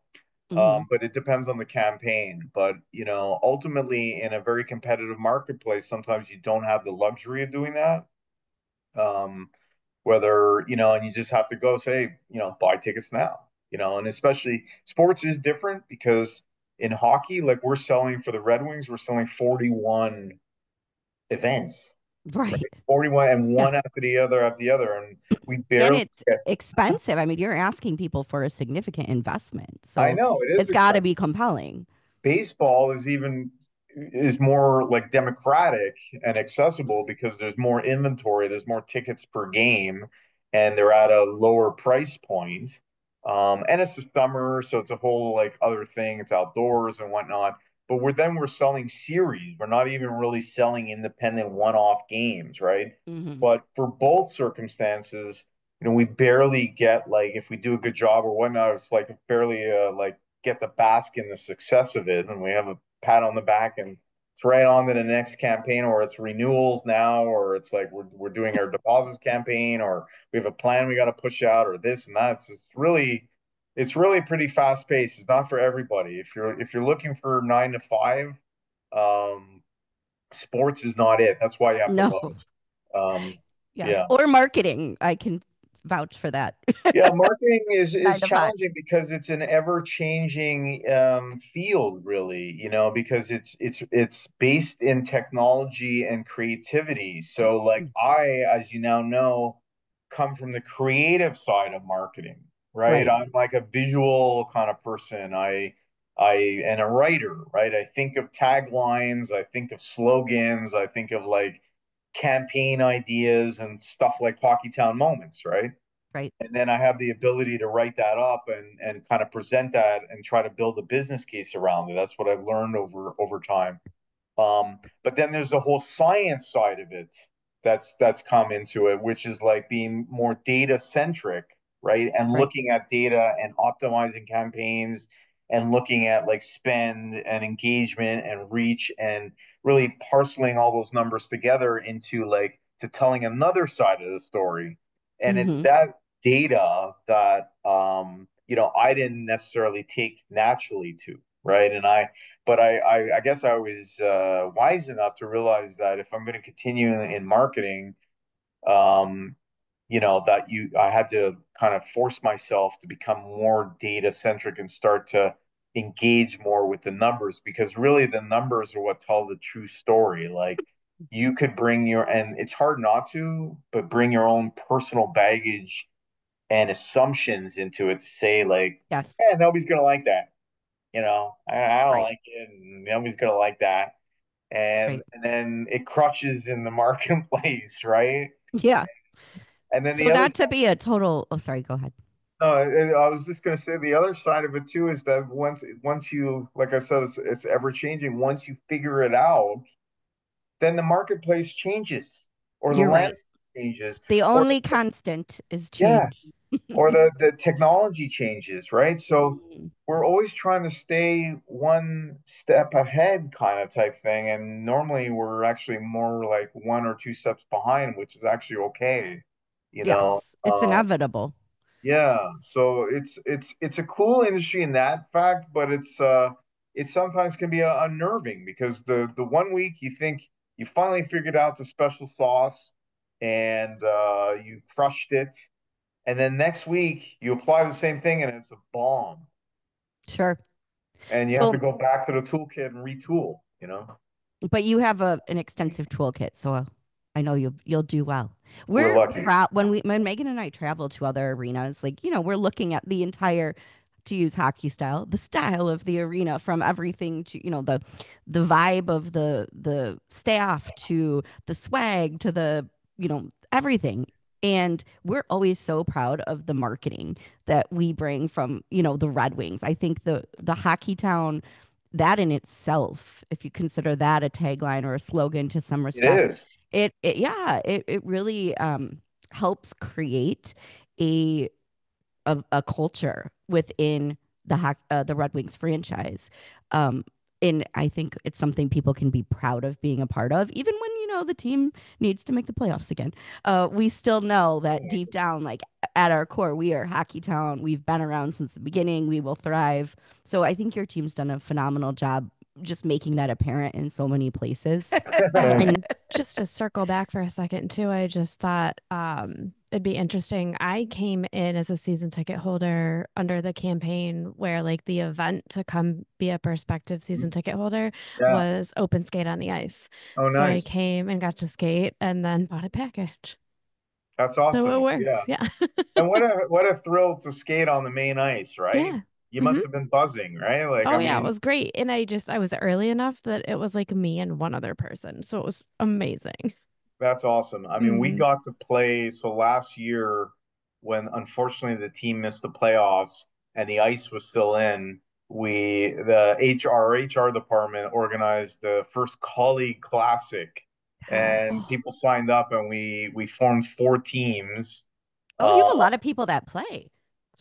Hmm. but it depends on the campaign. But ultimately, in a very competitive marketplace, sometimes you don't have the luxury of doing that. Um, Whether and you just have to go say, buy tickets now. And especially sports is different because in hockey, like we're selling for the Red Wings, we're selling 41 events, Right. 41, and Yeah. one after the other, and we And barely it's get. expensive. I mean, you're asking people for a significant investment. I So know it is it's got to expensive. be compelling. Baseball is more like democratic and accessible because there's more inventory, there's more tickets per game, and they're at a lower price point. And it's the summer, so it's a whole like other thing. It's outdoors and whatnot. But we're selling series. We're not even really selling independent one-off games, right? Hmm. But for both circumstances, we barely get like if we do a good job or whatnot, it's like barely like get the bask in the success of it, and we have a pat on the back, and it's right on to the next campaign, or it's renewals now, or it's like we're doing our deposits campaign, or we have a plan we got to push out, or this and that. It's really pretty fast paced. It's not for everybody. If you're looking for 9 to 5, um, sports is not it. That's why you have to No. love it. Yes. Yeah. Or marketing. I can vouch for that. Yeah, marketing is Nine is to five. challenging because it's an ever-changing field, really, because it's based in technology and creativity. So, like as you now know, come from the creative side of marketing, right? Right. I'm like a visual kind of person. I and a writer, right? I think of taglines, I think of slogans, I think of like campaign ideas and stuff like Hockey Town Moments, right? Right. And then I have the ability to write that up and kind of present that and try to build a business case around it. That's what I've learned over time. But then there's the whole science side of it that's come into it, which is like being more data centric, right? And Right. looking at data and optimizing campaigns and looking at like spend and engagement and reach and really parceling all those numbers together into like to telling another side of the story. And it's Hmm. that data that I didn't necessarily take naturally to, right? But I guess I was wise enough to realize that if I'm going to continue in marketing, um, that I had to kind of force myself to become more data centric and start to engage more with the numbers, because really the numbers are what tell the true story. Like, you could and it's hard not to, but bring your own personal baggage and assumptions into it to say, like, Yes. nobody's gonna like that. I don't Right. like it, and nobody's gonna like that. And Right. and then it crushes in the marketplace, right? Yeah. And then So the other not to side, be a total, oh, sorry, go ahead. I was just gonna say the other side of it too is that once you, like I said, it's ever changing. Once you figure it out, then the marketplace changes, or the You're right. landscape changes, The or only constant is yeah, change. or the technology changes, right? So Mhm. we're always trying to stay one step ahead, kind of type thing. And normally we're actually more like one or two steps behind, which is actually okay, you know. Yes, it's inevitable. Yeah, so it's a cool industry in that fact, but it sometimes can be unnerving, because the one week you think you finally figured out the special sauce, and you crushed it, and then next week you apply the same thing and it's a bomb, Sure. and you have to So, go back to the toolkit and retool. but you have an extensive toolkit, so I know you'll do well. We're We're lucky. when Megan and I travel to other arenas, like, we're looking at the entire, to use hockey style, the style of the arena, from everything to, the vibe of the staff, to the swag, to the, everything. And we're always so proud of the marketing that we bring from, the Red Wings. I think the hockey town, that in itself, if you consider that a tagline or a slogan to some It respect, is. it really helps create a, a culture within the Red Wings franchise. Um, and I think it's something people can be proud of being a part of, even when, the team needs to make the playoffs again. We still know that deep down, like, at our core, we are Hockey Town. We've been around since the beginning. We will thrive. So I think your team's done a phenomenal job just making that apparent in so many places. And And just to circle back for a second too, I just thought it'd be interesting. I came in as a season ticket holder under the campaign where like the event to come be a prospective season ticket holder Yeah. was open skate on the ice. Oh, So I nice. came and got to skate and then bought a package. That's So it awesome. Yeah. works. Yeah. And what a thrill to skate on the main ice, right? Yeah. You Hmm. must have been buzzing, right? Like, I Oh yeah, it mean, was great. And I was early enough that it was like me and one other person. So it was amazing. that's awesome. I mean, we Hmm. got to play. So last year, when unfortunately the team missed the playoffs and the ice was still in, the HR department organized the first colleague classic, and Yes. people signed up, and we formed four teams. oh, you Uh, have a lot of people that play.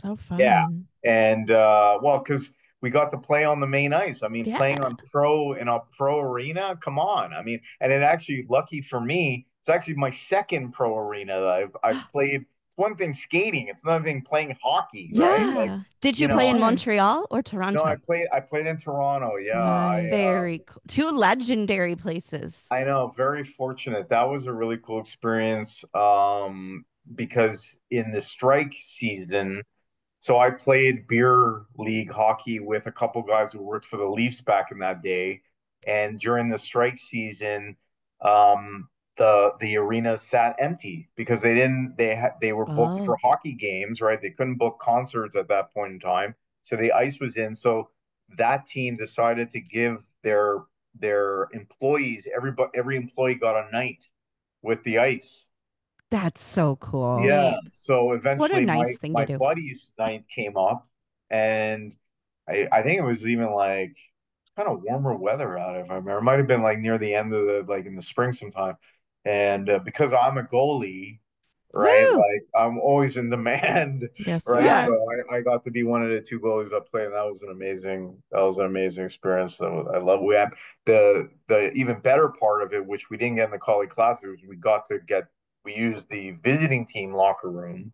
So yeah, fun. and well, because we got to play on the main ice. I mean, Yeah. playing on pro in a pro arena, come on. I mean, and it actually, lucky for me, it's actually my second pro arena that I've played. It's one thing skating; it's another thing playing hockey, right? Like, Yeah, Did you you for know, play in sure. Montreal or no, Toronto? I played in Toronto. Yeah, Nice. Very cool. Two legendary places. I know, very fortunate. That was a really cool experience. Because in the strike season. So I played beer league hockey with a couple guys who worked for the Leafs back in that day. And during the strike season, the arena sat empty because they were booked for Oh, hockey games, right? They couldn't book concerts at that point in time. So the ice was in. So that team decided to give their employees, every employee got a night with the ice. that's so cool. Yeah. Neat. So What a eventually nice my thing to my do. buddy's night came up, and I think it was even like kind of warmer weather out, if I remember. It might have been like near the end of the like in the spring sometime. And because I'm a goalie, right? Woo! Like, I'm always in demand, Yes, you right? Yeah, are. So I got to be one of the two goalies that played, and that was an amazing experience. So I love we had the even better part of it, which we didn't get in the colleague classes, was we used the visiting team locker room,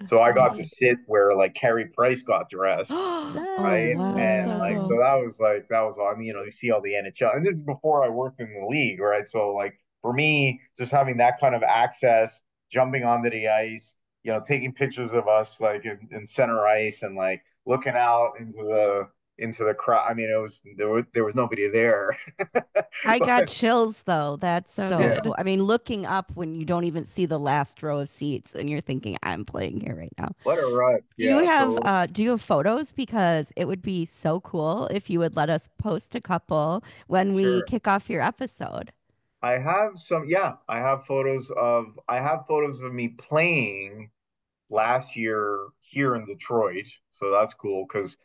So I got to Neat. sit where like Carey Price got dressed, Oh, right? wow. And So like, so cool. Wow. that was on, you see all the NHL, and this is before I worked in the league, right? So like for me, just having that kind of access, jumping onto the ice, taking pictures of us like in center ice and like looking out into the crowd. I mean, there was nobody there, I got but chills though. That's So so yeah, cool. good. I mean, looking up when you don't even see the last row of seats and you're thinking, I'm playing here right now. what a ride. Yeah, so Do you have photos? Because it would be so cool if you would let us post a couple when we sure. kick off your episode. I have photos of me playing last year here in Detroit. So that's cool because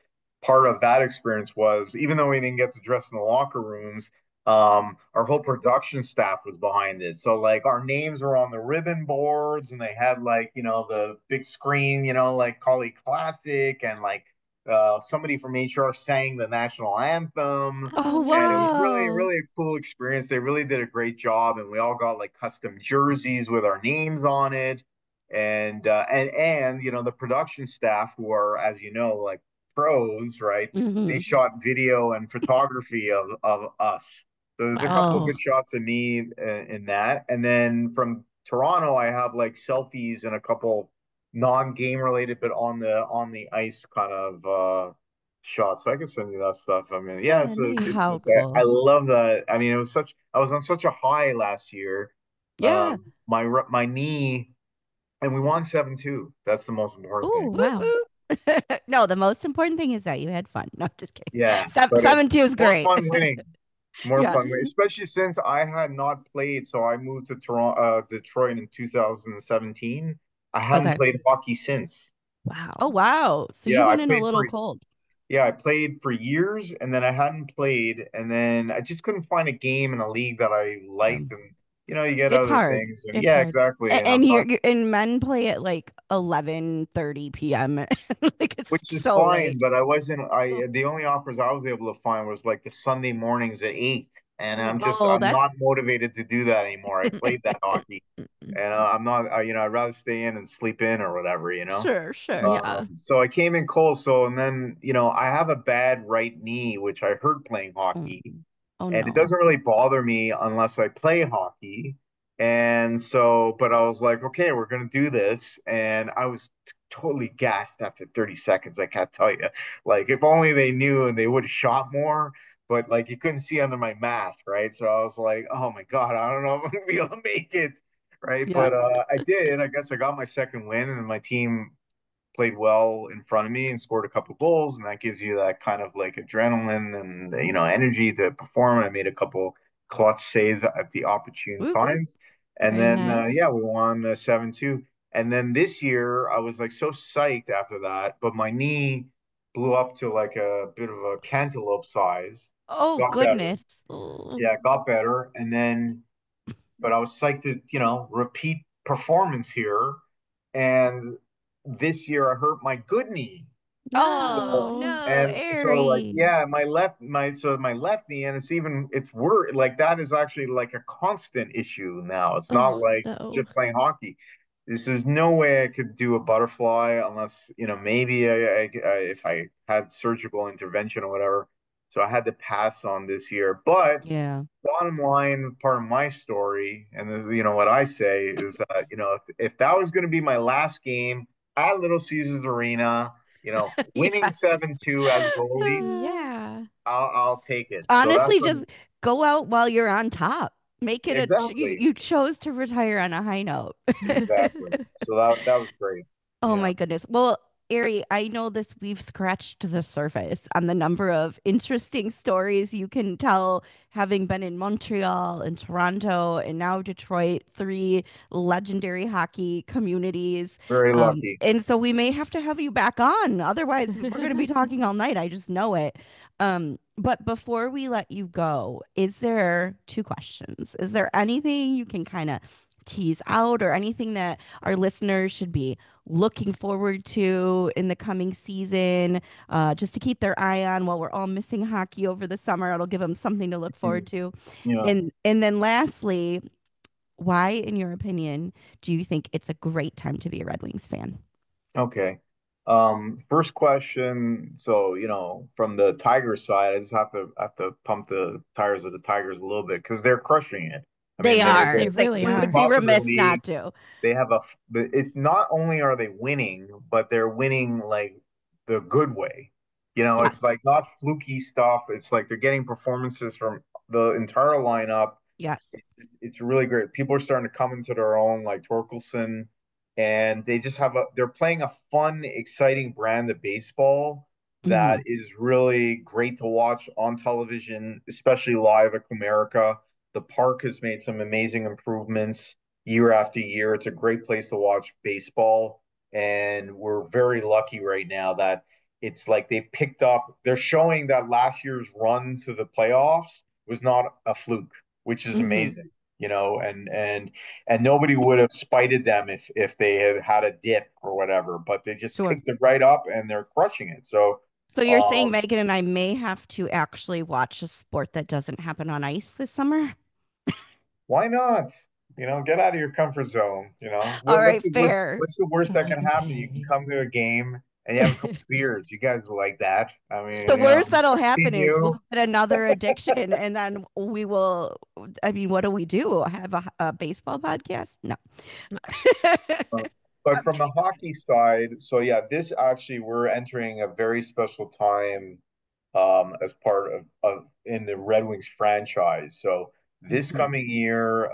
part of that experience was even though we didn't get to dress in the locker rooms, our whole production staff was behind it. So like our names were on the ribbon boards and they had like, the big screen, like Collie Classic and like somebody from HR sang the national anthem. Oh, Oh, And it was really, nice. wow. really a cool experience. They really did a great job, and we all got like custom jerseys with our names on it. And the production staff who are, as you know, like pros, right? They Hmm. shot video and photography of us. So there's a couple of Oh, good shots of me in that. And then from Toronto, I have like selfies and a couple non-game related, but on the ice kind of shots. So I can send you that stuff. I mean, yeah, Yeah, it's how nice. just I cool. love that. I mean, I was on such a high last year. Yeah. My knee, and we won 7-2. That's the most important Oh, thing. Woo wow. woo. No, the most important thing is that you had fun. No, just kidding. Yeah, Seven, but 7-2 is more great. fun winning. More Yes. fun winning, especially since I had not played. So I moved to Detroit in 2017. I hadn't Okay. played hockey since. Oh, Wow. wow. So you Yeah, I went in a played little for cold. Yeah, I played for years and then I hadn't played and then I just couldn't find a game in a league that I Yeah. liked and you get It's other hard. things and It's yeah, hard. exactly. And And I'm not and men play at like 11:30 p.m. Like it's which is so fine, late. but the only offers I was able to find was like the Sunday mornings at 8 and Oh, I'm that's not motivated to do that anymore. I played that hockey and I'm not I'd rather stay in and sleep in or whatever. sure, sure. Yeah. So I came in cold. So, and then, I have a bad right knee, which I hurt playing Oh, hockey, oh and it no. doesn't really bother me unless I play hockey. And so, but I was like, okay, we're going to do this. And I was totally gassed after 30 seconds. I can't tell you. Like, if only they knew and they would have shot more, but like you couldn't see under my mask, right? So I was like, oh my God, I don't know if I'm going to be able to make it. Right. Yeah. But I did. I guess I got my second win, and my team played well in front of me and scored a couple goals, and that gives you that kind of like adrenaline and energy to perform. I made a couple clutch saves at the opportune Woo woo. times, and Very then nice. yeah, we won 7-2. And then this year, I was like so psyched after that, but my knee blew up to like a bit of a cantaloupe size. Oh Got better, goodness. Oh, yeah, got better, and then but I was psyched to, repeat performance here. And this year I hurt my good knee. oh No. no, And so like, Ari. yeah, my left knee, and it's worse. Like that is actually like a constant issue now. It's not Oh, like no. just playing hockey. There's no way I could do a butterfly unless, maybe if I had surgical intervention or whatever. So I had to pass on this year. But Yeah. bottom line part of my story, and this, what I say is that, if that was going to be my last game at Little Caesars Arena, winning Yes. 7-2 as goalie, Yeah. I'll take it. So that's Honestly, just go out while you're on top. Make it exactly, you chose to retire on a high note. exactly. So that was great. Oh Yeah. my goodness. Well, Ari, I know this, we've scratched the surface on the number of interesting stories you can tell having been in Montreal and Toronto and now Detroit, three legendary hockey communities. Very lucky. And so we may have to have you back on. Otherwise, we're going to be talking all night. I just know it. But before we let you go, is there two questions? Is there anything you can kind of tease out or anything that our listeners should be looking forward to in the coming season, just to keep their eye on while we're all missing hockey over the summer? It'll give them something to look forward to. Yeah. And then lastly, why, in your opinion, do you think it's a great time to be a Red Wings fan? Okay. First question. So, from the Tigers side, I just have to pump the tires of the Tigers a little bit because they're crushing it. I They mean, they're are. They they're Like really we they're would are. be top of the remiss league. not to. They have it not only are they winning, but they're winning like the good way. Yes. It's like not fluky stuff. It's like they're getting performances from the entire lineup. Yes. It's really great. People are starting to come into their own, like Torkelson, and they just they're playing a fun, exciting brand of baseball that Hmm. is really great to watch on television, especially live at Comerica. The park has made some amazing improvements year after year. It's a great place to watch baseball, and we're very lucky right now that it's like they're showing that last year's run to the playoffs was not a fluke, which is Hmm. amazing, and nobody would have spited them if they had had a dip or whatever, but they just Sure. picked it right up and they're crushing it. So, So you're saying um, Megan and I may have to actually watch a sport that doesn't happen on ice this summer? why not? Get out of your comfort zone. All What's right, the worst? fair. What's the worst Well, that I can can happen? You can pay. come to a game and you have a couple beers. You guys will like that. I The mean, worst that'll me happen and is you. we'll get another addiction and then we will, I mean, what do we do? Have a baseball podcast? No. Uh, But I'm from the kidding. I'm hockey kidding. side, so yeah, this actually we're entering a very special time as part of in the Red Wings franchise. So this Mhm. coming year,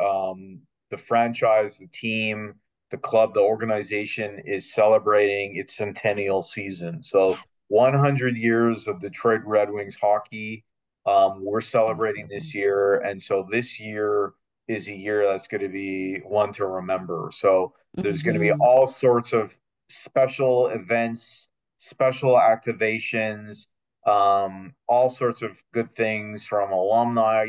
the franchise, the team, the club, the organization is celebrating its centennial season. So Yes. 100 years of Detroit Red Wings hockey. We're celebrating Incredible. this year, and so this year is a year that's going to be one to remember. So there's going to be Hmm. all sorts of special events, special activations, all sorts of good things from alumni.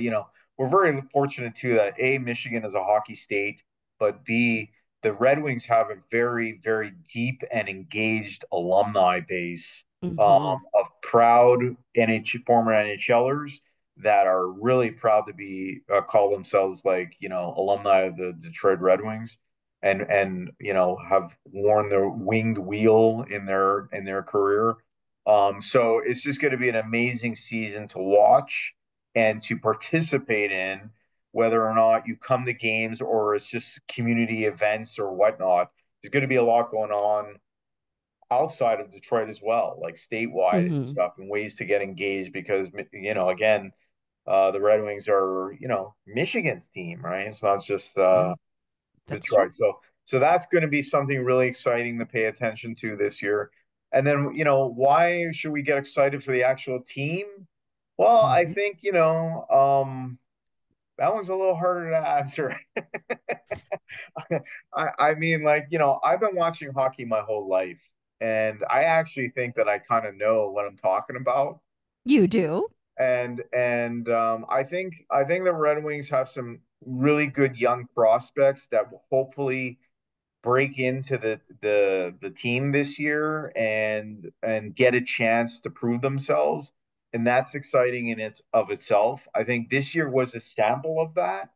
We're very fortunate too that A, Michigan is a hockey state, but B, the Red Wings have a very, very deep and engaged alumni base Hmm. of proud former NHLers that are really proud to be call themselves like alumni of the Detroit Red Wings and have worn the winged wheel in their career. So it's just going to be an amazing season to watch and to participate in, whether or not you come to games or it's just community events or whatnot. There's going to be a lot going on outside of Detroit as well, like statewide and Hmm. stuff, and ways to get engaged because, again, the Red Wings are, Michigan's team, right? It's not just Yeah, that's true. Detroit. So that's going to be something really exciting to pay attention to this year. And then, why should we get excited for the actual team? Well, I Hmm. think, that one's a little harder to answer. I mean, like, I've been watching hockey my whole life, and I actually think that I kind of know what I'm talking about. You do? And I think the Red Wings have some really good young prospects that will hopefully break into the team this year and get a chance to prove themselves. And that's exciting in its of itself. I think this year was a sample of that.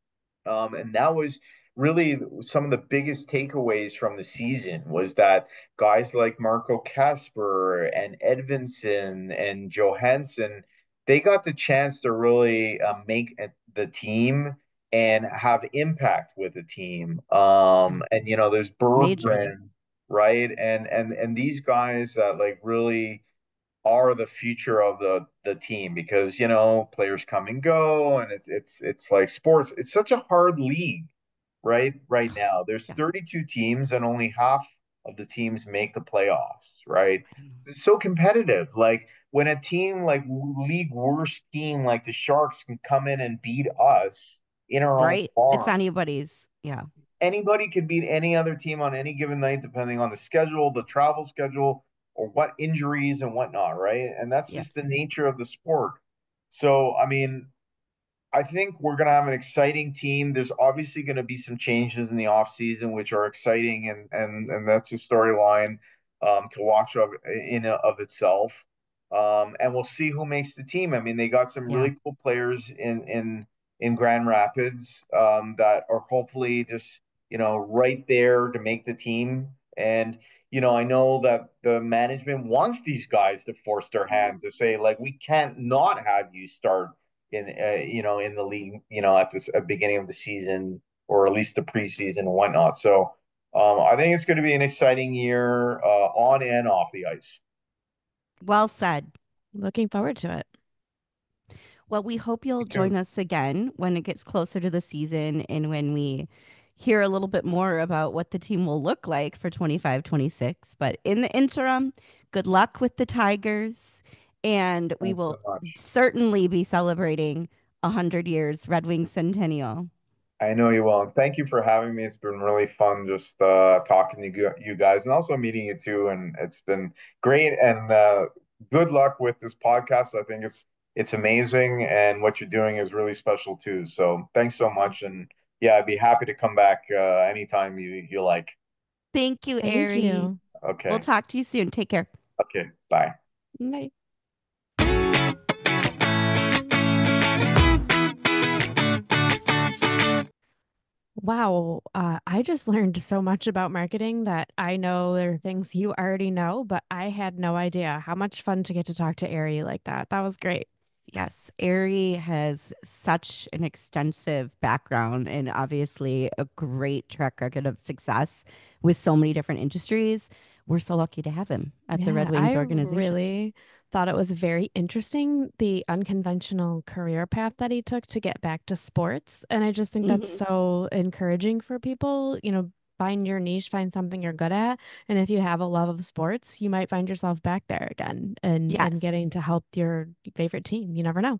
And that was really some of the biggest takeaways from the season was that guys like Marco Casper and Edvinson and Johansson, they got the chance to really make the team and have impact with the team. And there's Majorly. Berggren, right? And these guys that like really are the future of the team because players come and go, and it's like sports. It's such a hard league, right now. There's Yeah, 32 teams and only half of the teams make the playoffs, right? I know. It's so competitive. Like when a team like league worst team like the Sharks can come in and beat us in our own Right? It's farm. anybody's. Yeah. Anybody could beat any other team on any given night, depending on the schedule, the travel schedule, or what injuries and whatnot, right? And that's just the Yes. nature of the sport. So, I mean, I think we're going to have an exciting team. There's obviously going to be some changes in the offseason, which are exciting, and that's a storyline to watch of itself. And we'll see who makes the team. I mean, they got some Yeah. really cool players in Grand Rapids that are hopefully just right there to make the team. And I know that the management wants these guys to force their hands to say, like, we can't not have you start in the league, at this beginning of the season or at least the preseason and whatnot. So I think it's going to be an exciting year on and off the ice. Well said. Looking forward to it. Well, we hope you'll Me too. join us again when it gets closer to the season and when we hear a little bit more about what the team will look like for 25-26. But in the interim, good luck with the Tigers. And we Thanks will so much. certainly be celebrating 100 years Red Wings Centennial. I know you will. And thank you for having me. It's been really fun just talking to you guys and also meeting you too. And it's been great. And good luck with this podcast. I think it's amazing, and what you're doing is really special too. So thanks so much. And yeah, I'd be happy to come back anytime you like. Thank you, Thank Ari. you. We'll Okay. talk to you soon. Take care. Okay. Bye. Bye. Wow, I just learned so much about marketing that I know there are things you already know, but I had no idea. How much fun to get to talk to Ari like that. That was great. Yes, Ari has such an extensive background and obviously a great track record of success with so many different industries. We're so lucky to have him at the Yeah, Red Wings I organization. really thought it was very interesting, the unconventional career path that he took to get back to sports. And I just think that's Mhm. so encouraging for people. Find your niche, find something you're good at. And if you have a love of sports, you might find yourself back there again and Yes. getting to help your favorite team. You never know.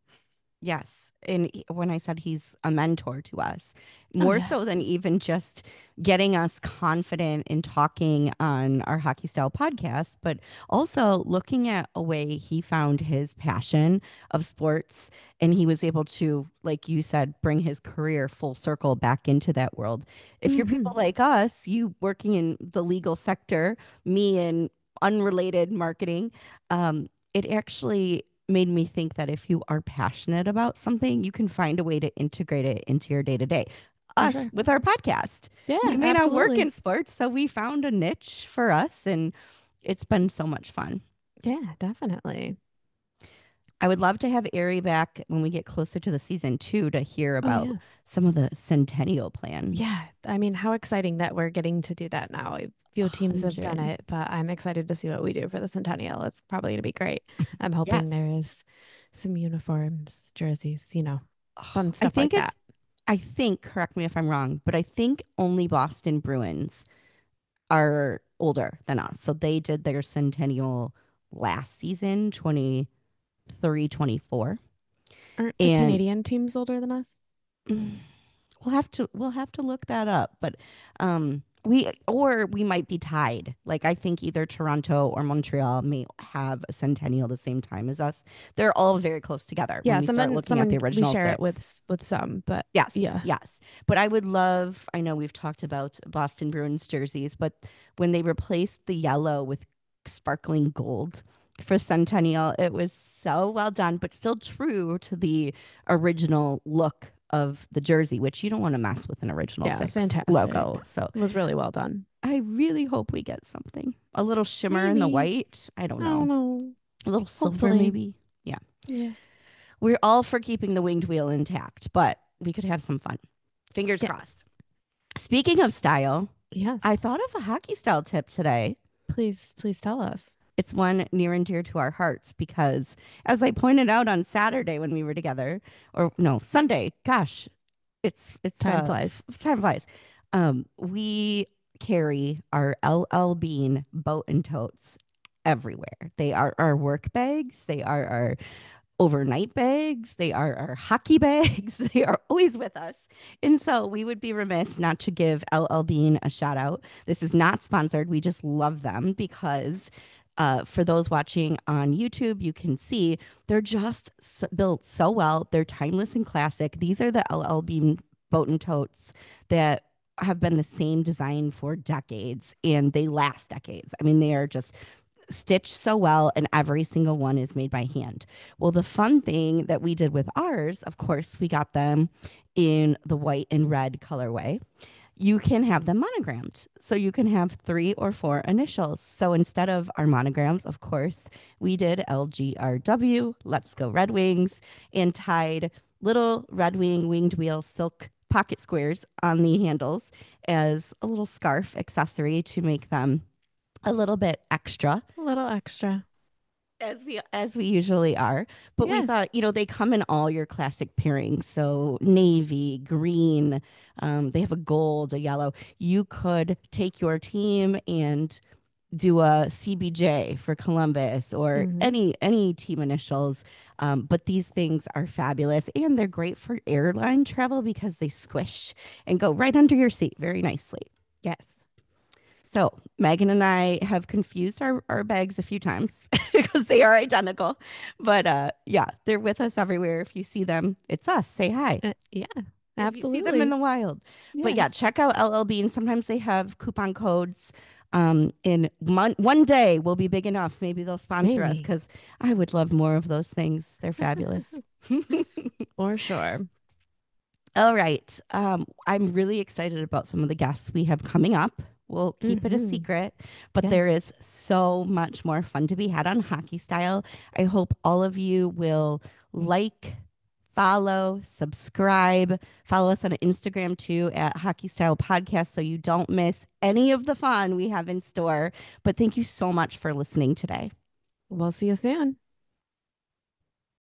Yes. And when I said he's a mentor to us, Oh, more yeah. so than even just getting us confident in talking on our Hockey Style podcast, but also looking at a way he found his passion of sports. And he was able to, like you said, bring his career full circle back into that world. If you're people Hmm. like us, you working in the legal sector, me in unrelated marketing, it actually made me think that if you are passionate about something, you can find a way to integrate it into your day to day. For Us sure. with our podcast, we Yeah, may not work absolutely. in sports, so we found a niche for us, and it's been so much fun. Yeah, definitely. I would love to have Ari back when we get closer to the season too to hear Oh, about yeah. some of the centennial plans. Yeah, I mean, how exciting that we're getting to do that now. A A few teams have done 100. it, but I'm excited to see what we do for the Centennial. It's probably going to be great. I'm Yes. hoping there is some uniforms, jerseys, Oh, fun stuff like that. I think, correct me if I'm wrong, but I think only Boston Bruins are older than us. So they did their centennial last season, 23, 24. Aren't the And Canadian teams older than us? mm, we'll have to look that up. But we might be tied. Like I think either Toronto or Montreal may have a centennial the same time as us. They're all very close together when Yeah, you start looking at the we original share it six. with some, but Yes, yeah. yes. But I would love, I know we've talked about Boston Bruins jerseys, but when they replaced the yellow with sparkling gold for Centennial, it was so well done, but still true to the original look of the jersey, which you don't want to mess with an original Yeah, it's six fantastic. logo. So It was really well done. I really hope we get something. A little shimmer in the Maybe. white. I don't I don't know. know. A little silver, Hopefully. maybe. Yeah. Yeah. We're all for keeping the winged wheel intact, but we could have some fun. Fingers Yeah. crossed. Speaking of style, I Yes. thought of a hockey style tip today. Please tell us. It's one near and dear to our hearts because, as I pointed out on Saturday when we were together, or no, Sunday, gosh, it's Time flies. time flies. We carry our LL Bean boat and totes everywhere. They are our work bags. They are our overnight bags. They are our hockey bags. They are always with us. And so we would be remiss not to give LL Bean a shout out. This is not sponsored. We just love them because for those watching on YouTube, you can see they're just built so well. They're timeless and classic. These are the LL Bean boat and totes that have been the same design for decades and they last decades. I mean, they are just stitched so well, and every single one is made by hand. Well, the fun thing that we did with ours, of course, we got them in the white and red colorway. you can have them monogrammed. So you can have 3 or 4 initials. So instead of our monograms, of course, we did LGRW, Let's Go Red Wings, and tied little Red Wing winged wheel silk pocket squares on the handles as a little scarf accessory to make them a little bit extra A little extra. as we usually are. But we Yes. thought, they come in all your classic pairings. So navy, green, they have a gold, a yellow. You could take your team and do a CBJ for Columbus or Mhm. any team initials. But these things are fabulous and they're great for airline travel because they squish and go right under your seat very nicely. Yes. So Megan and I have confused our bags a few times because they are identical. But yeah, they're with us everywhere. If you see them, it's us. Say hi. Yeah, If you see them in absolutely. the wild. But yeah, Yes. check out LL Bean. Sometimes they have coupon codes. In one day will be big enough. Maybe they'll sponsor us Maybe. because I would love more of those things. They're fabulous. For sure. All right. I'm really excited about some of the guests we have coming up. We'll keep it a Mhm. secret, but there Yes. is so much more fun to be had on Hockey Style. I hope all of you will like, follow, subscribe, follow us on Instagram too at Hockey Style Podcast so you don't miss any of the fun we have in store. But thank you so much for listening today. We'll see you soon.